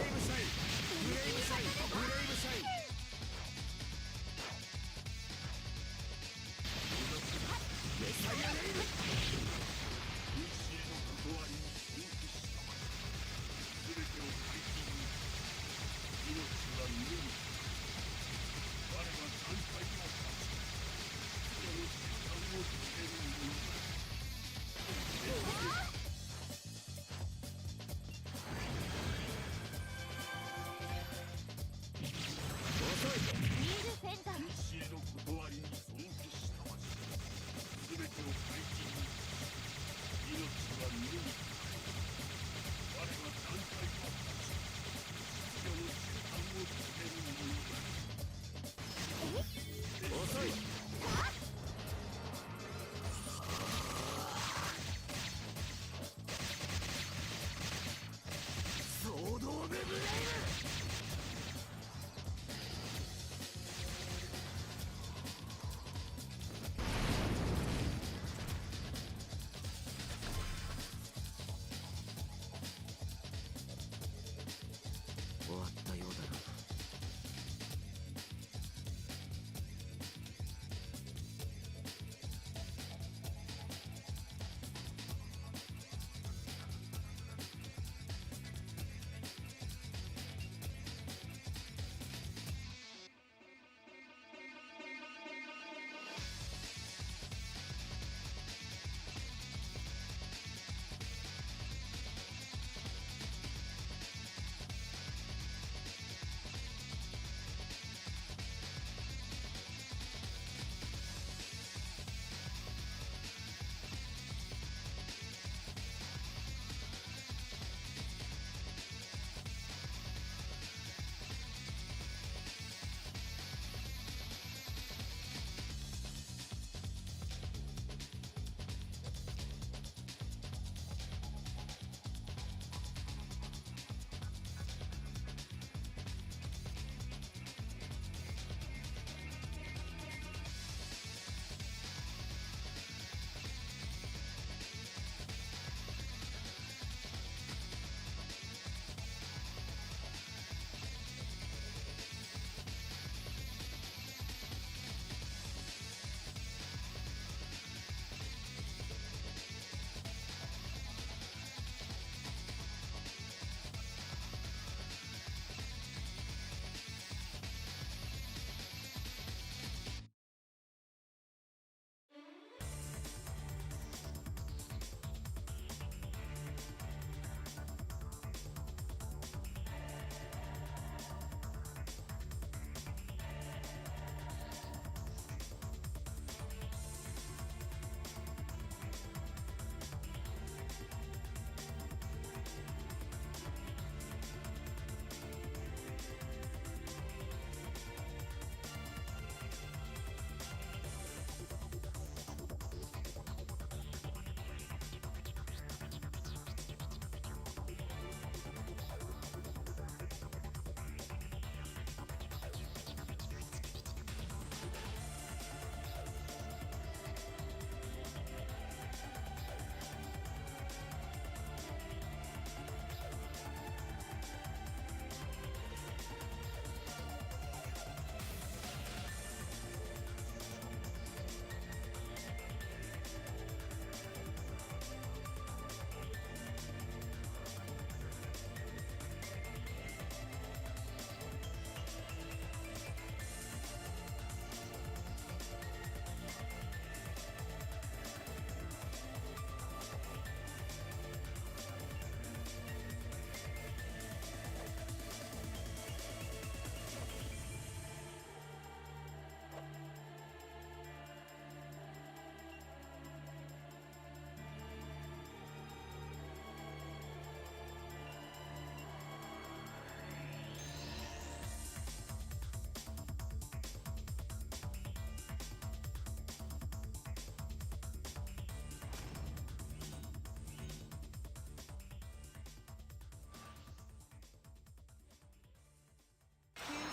ブシャイブレイブシャイブレイブシャイメサイアレイル断りに尊敬したまえ全てを解禁に命は無に我が団体の勝ちその時間をつけるものだミールフェンダー古の断りに尊敬したま全てを解禁に命は無に我が団体の勝ちその時間をつけるものだ遅いソード・オブ・ブレイブ終わったようだな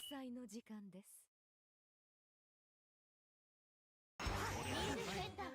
祭の時間です。ミールフェンダー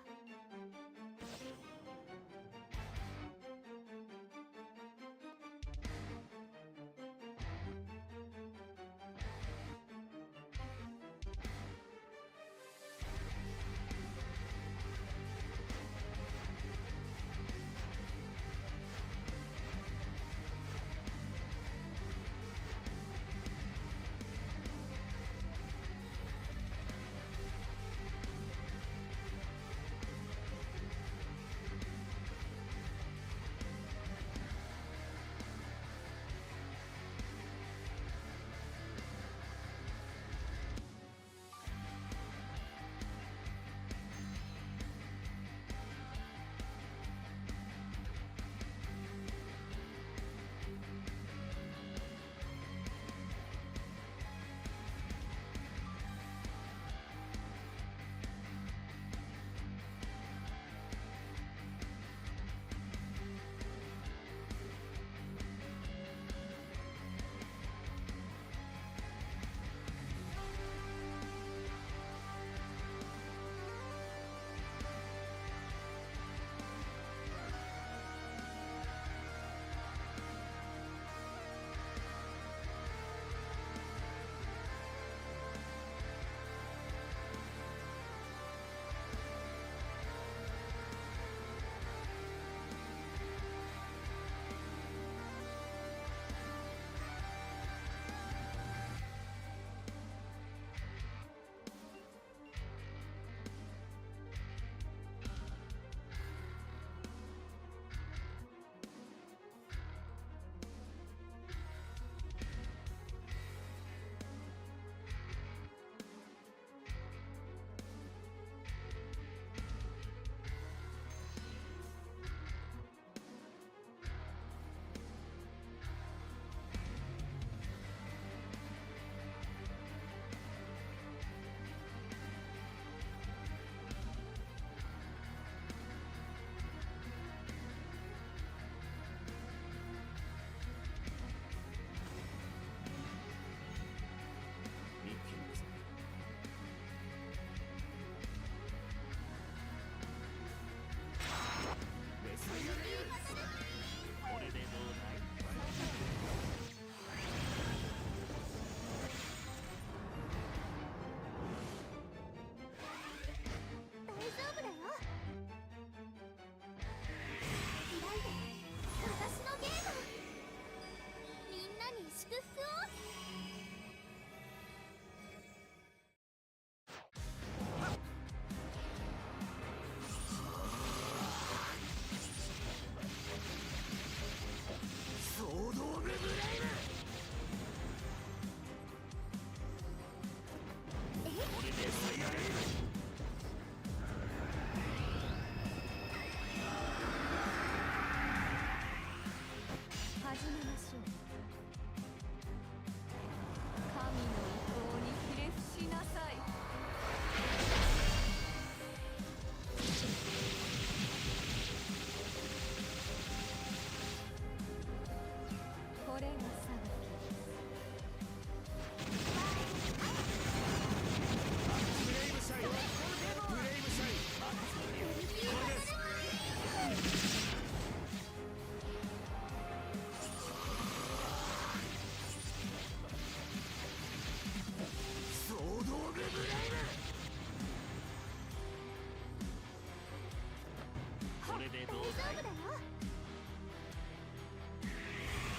負だよ。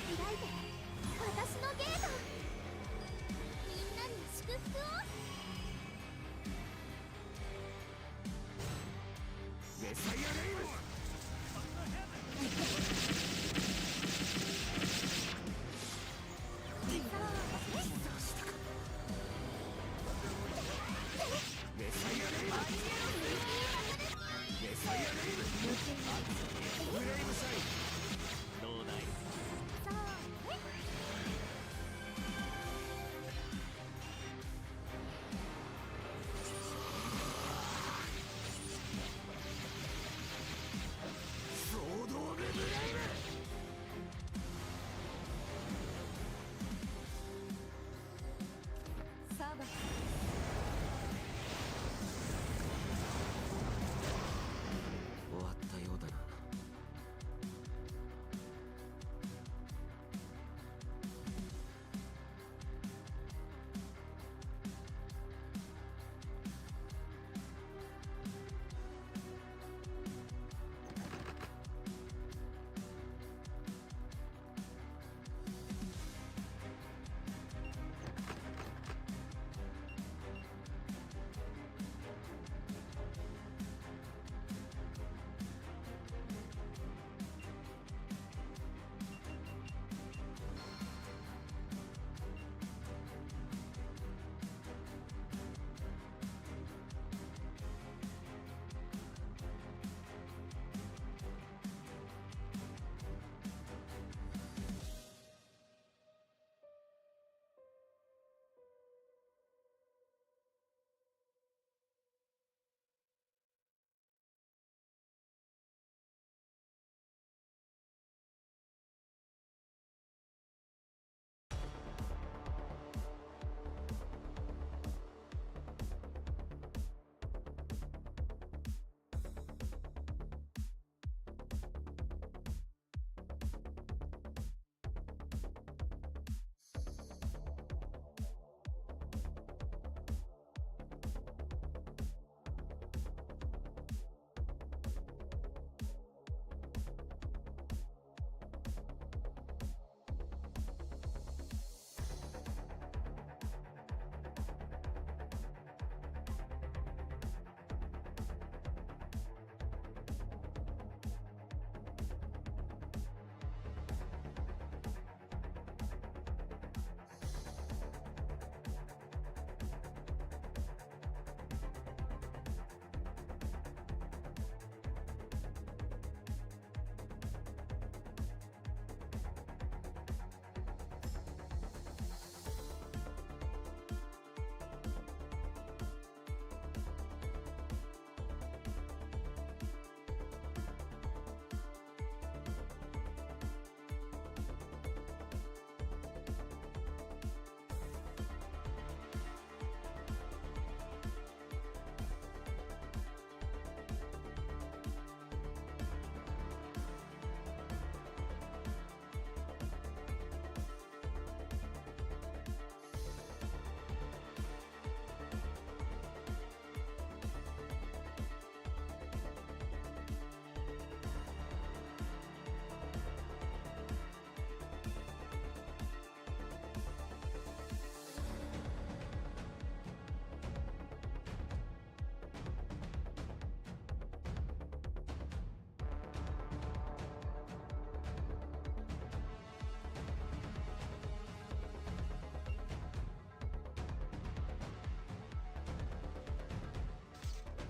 開いて私のゲート。みんなに祝福を。メサイアレイブ。メサイアレイブ。メサイアレイブ。ブレイブサイド。どうだい。そうソードオブブレイブ。サーバー終わったようだな。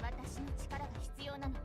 私の力が必要なのね。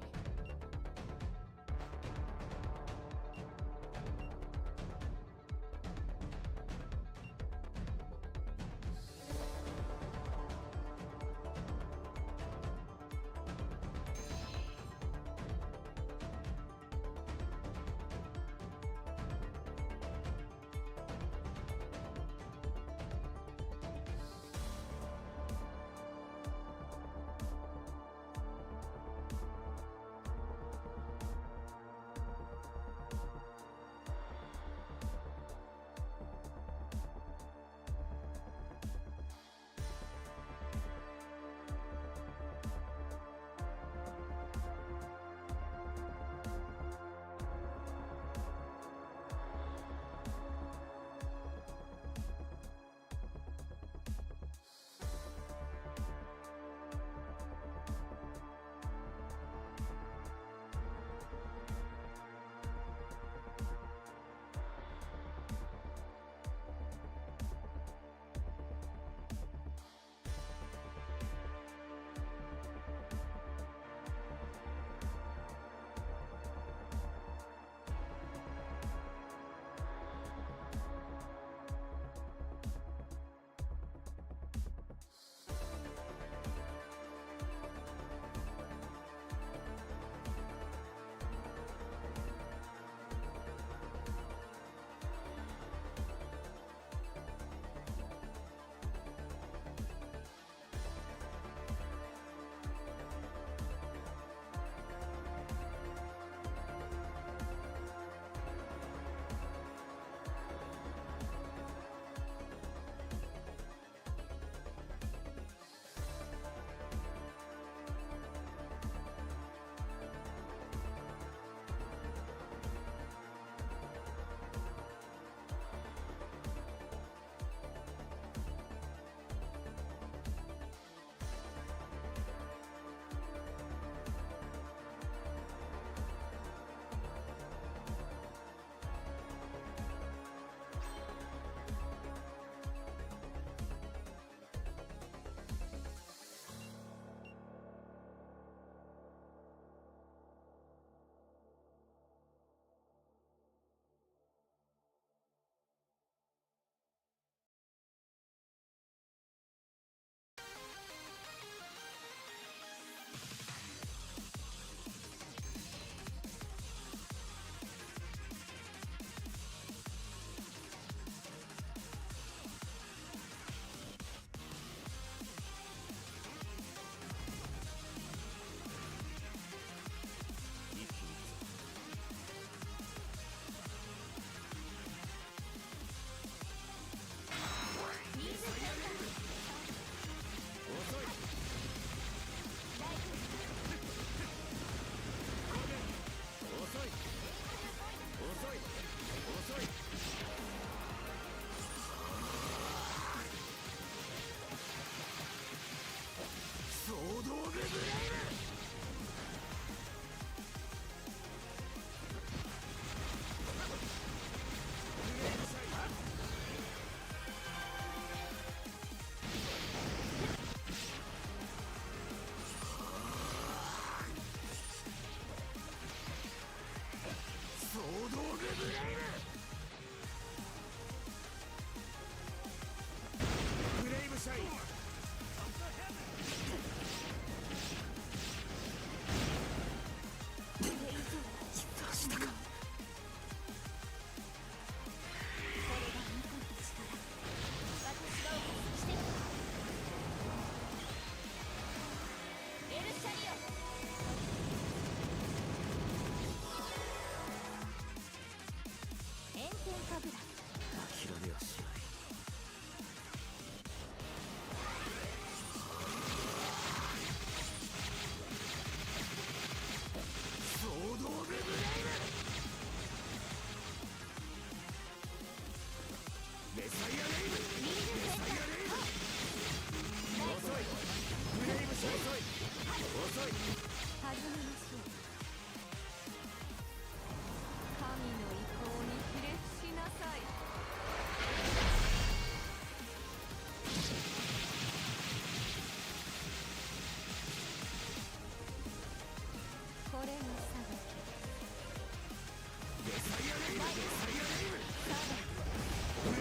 ブ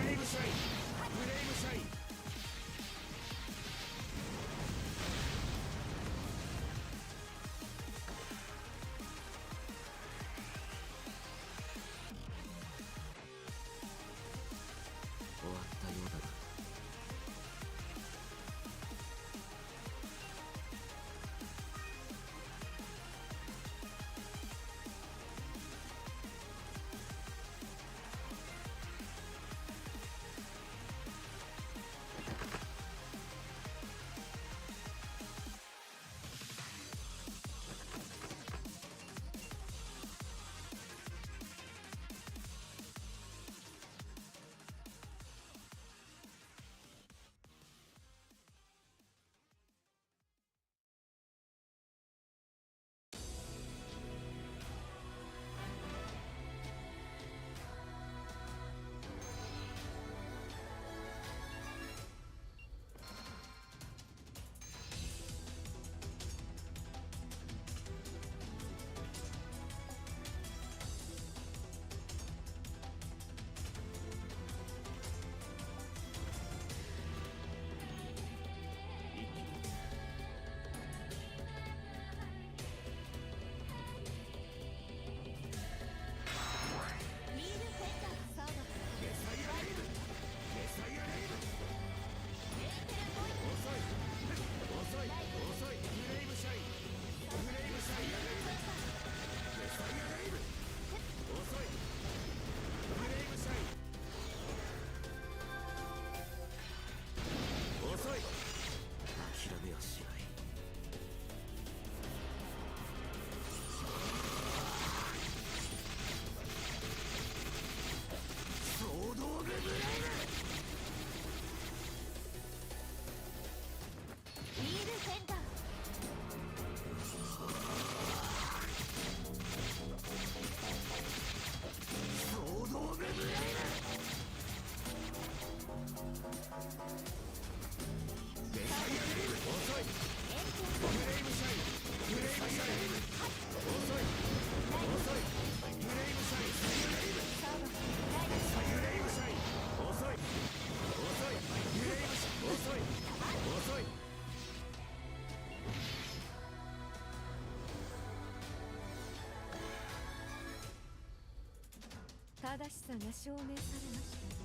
レイブシャインブレイブシャイン終わったようだな。正しさが証明されましたね。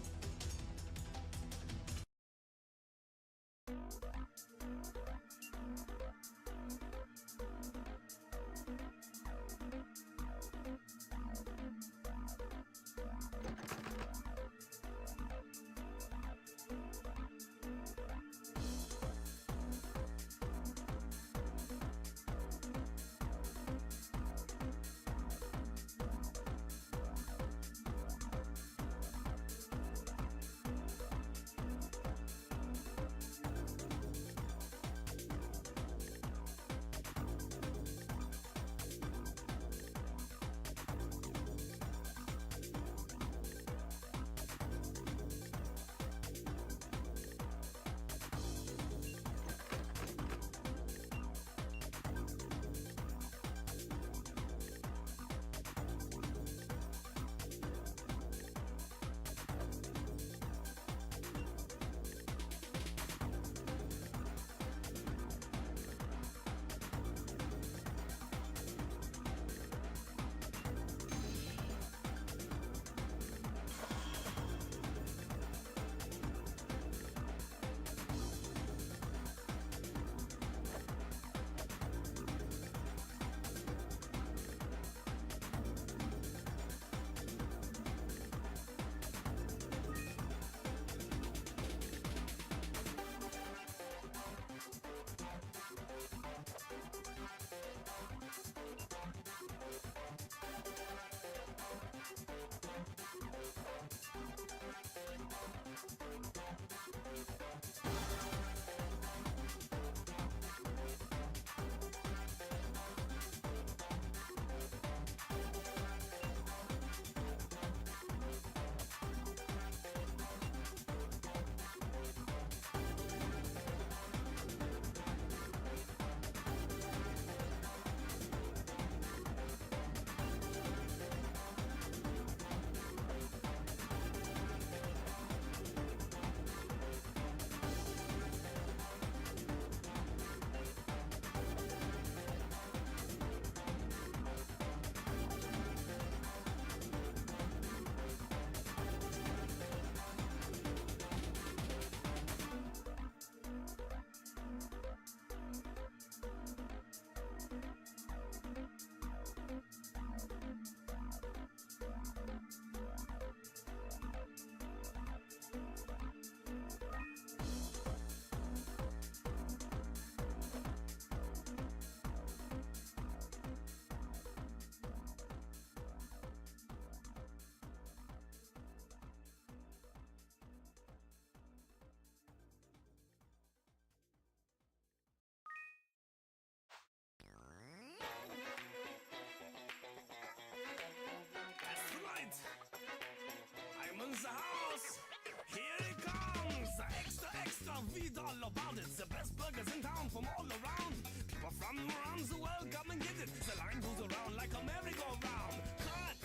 Around the world, come and get it. The line goes around like a merry-go-round. Cut!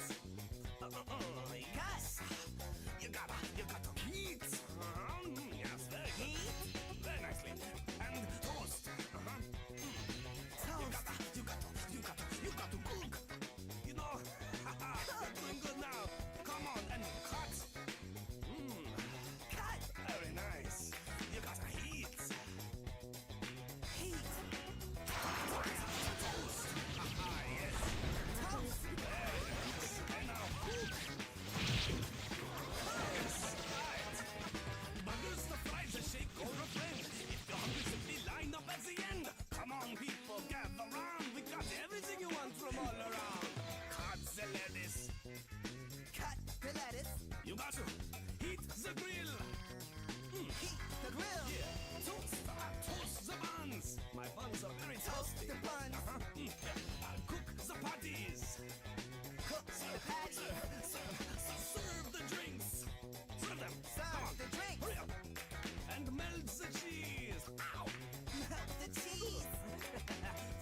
Yes! You gotta heat! Yes, very good. Very nicely. And toast. You got to cook. You know, you're doing good now. Come on and cut. Cut. Very nice. You got to heat. Heat. Toast. Yes. Toast. Very nice. And now cook. Yes. Right. Burgers, the fries, the shake or a friend. If you're hungry, simply line up at the end. Come on, people, gather round. We got everything you want from all around. Cut the lettuce. Cut the lettuce. You got to heat the grill. Heat the grill. Yeah. Toast the buns. My buns are very Toast toasty. the buns. Cook the patties. Cook the patty. Serve the drinks. Serve them. Come on. Serve the drink. Hurry up. And melt the cheese. Ow. Melt the cheese.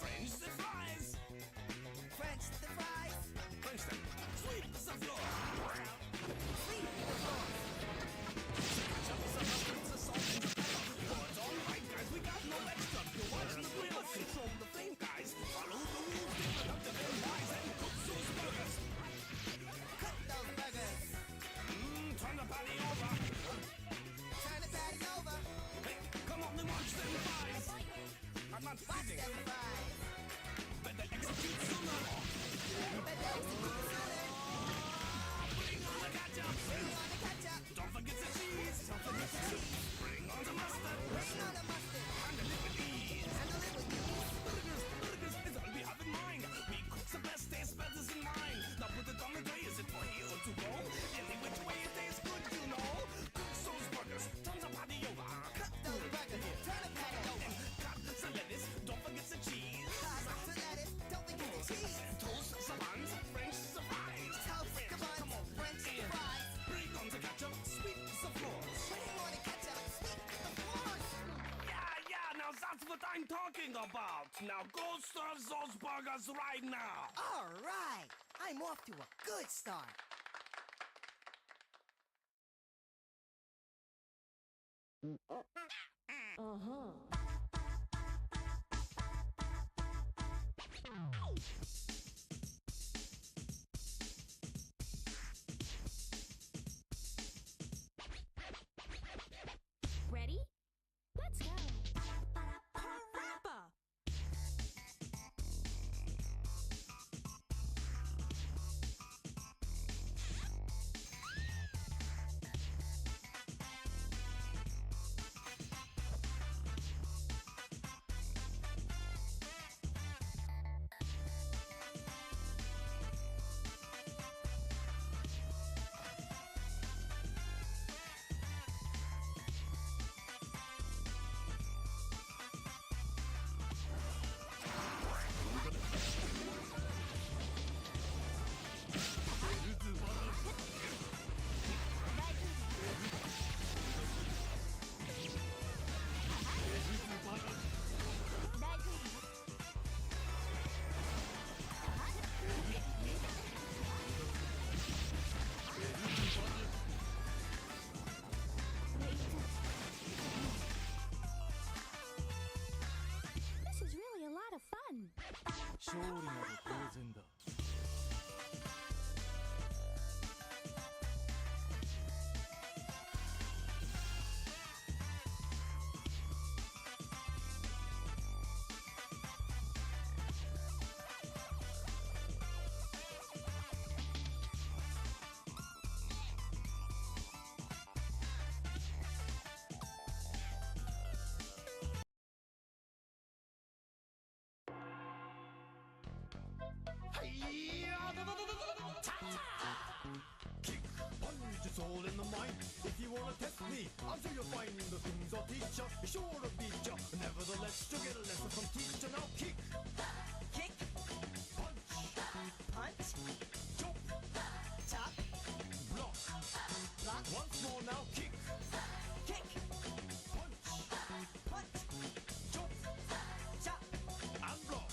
French the fries. French the fries. French them. Sweep the floor. Sweep the floor. Ketchup, the mustard, the salt, and the pepper. Oh, it's all right, guys. We got no extra. You're watching the grill. Control the flame, guys. Follow the rules. Different up to their lies and cook those burgers. Cook those burgers. Turn the patty over. Turn the patty over. Hey, come on and watch them fries. I'm not Watch eating. them fries. Better execute sooner. Better execute sooner. Bring on the ketchup. Bring on the ketchup. Don't forget the cheese. Don't forget the cheese. Bring on the mustard. Bring on the mustard. Handle it with ease. Handle it with ease. Burgers is all we have in mind. We cook the best taste buds in mind. Now put it on the tray. Is it for here or to go? Any which way it tastes good, you know. Cook those burgers. Turn the patty over. Cook those burgers. Turn the patty over. Cut the lettuce. Don't forget the cheese. Cut the lettuce. Don't forget the cheese. Toast the buns. French the fries. Toast the buns. Come on. French the fries. Bring on the ketchup. Sweep the floors. Bring on the ketchup. Sweep the floors. Yeah, now that's what I'm talking about. Now go serve those burgers right now. All right. I'm off to a good start. Ready? Let's go. Parappa. This is really a lot of fun. 勝利など当然だ。Punch, it's all in the mind. If you wanna test me, I'm sure you'll find the things I'll teach ya. Be sure to beat ya. Nevertheless, you'll get a lesson from teacher. Now kick, Kick. punch, Punch. chop, Chop. block. Block. Once more now, kick, Kick. punch, Punch. chop, Chop. and block.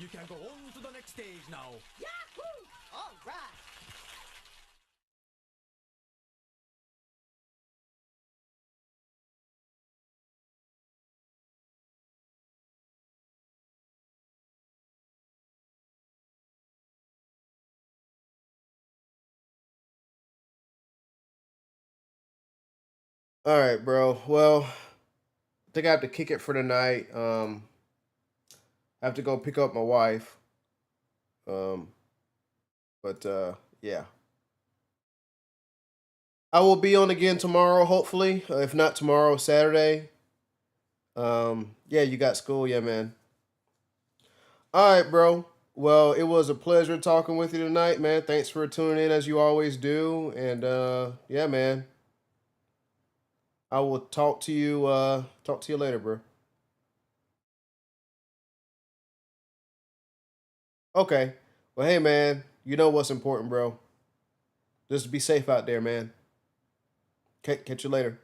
You can go on to the next stage now. Yahoo! All right. All right, bro. Well, I think I have to kick it for tonight. I have to go pick up my wife. Um, but yeah, I will be on again tomorrow, hopefully. If not tomorrow, Saturday. Yeah, you got school, yeah, man. All right, bro. Well, it was a pleasure talking with you tonight, man. Thanks for tuning in as you always do. And yeah, man. I will talk to you later, bro. Okay. Well, hey, man. You know what's important, bro. Just be safe out there, man. Catch you later.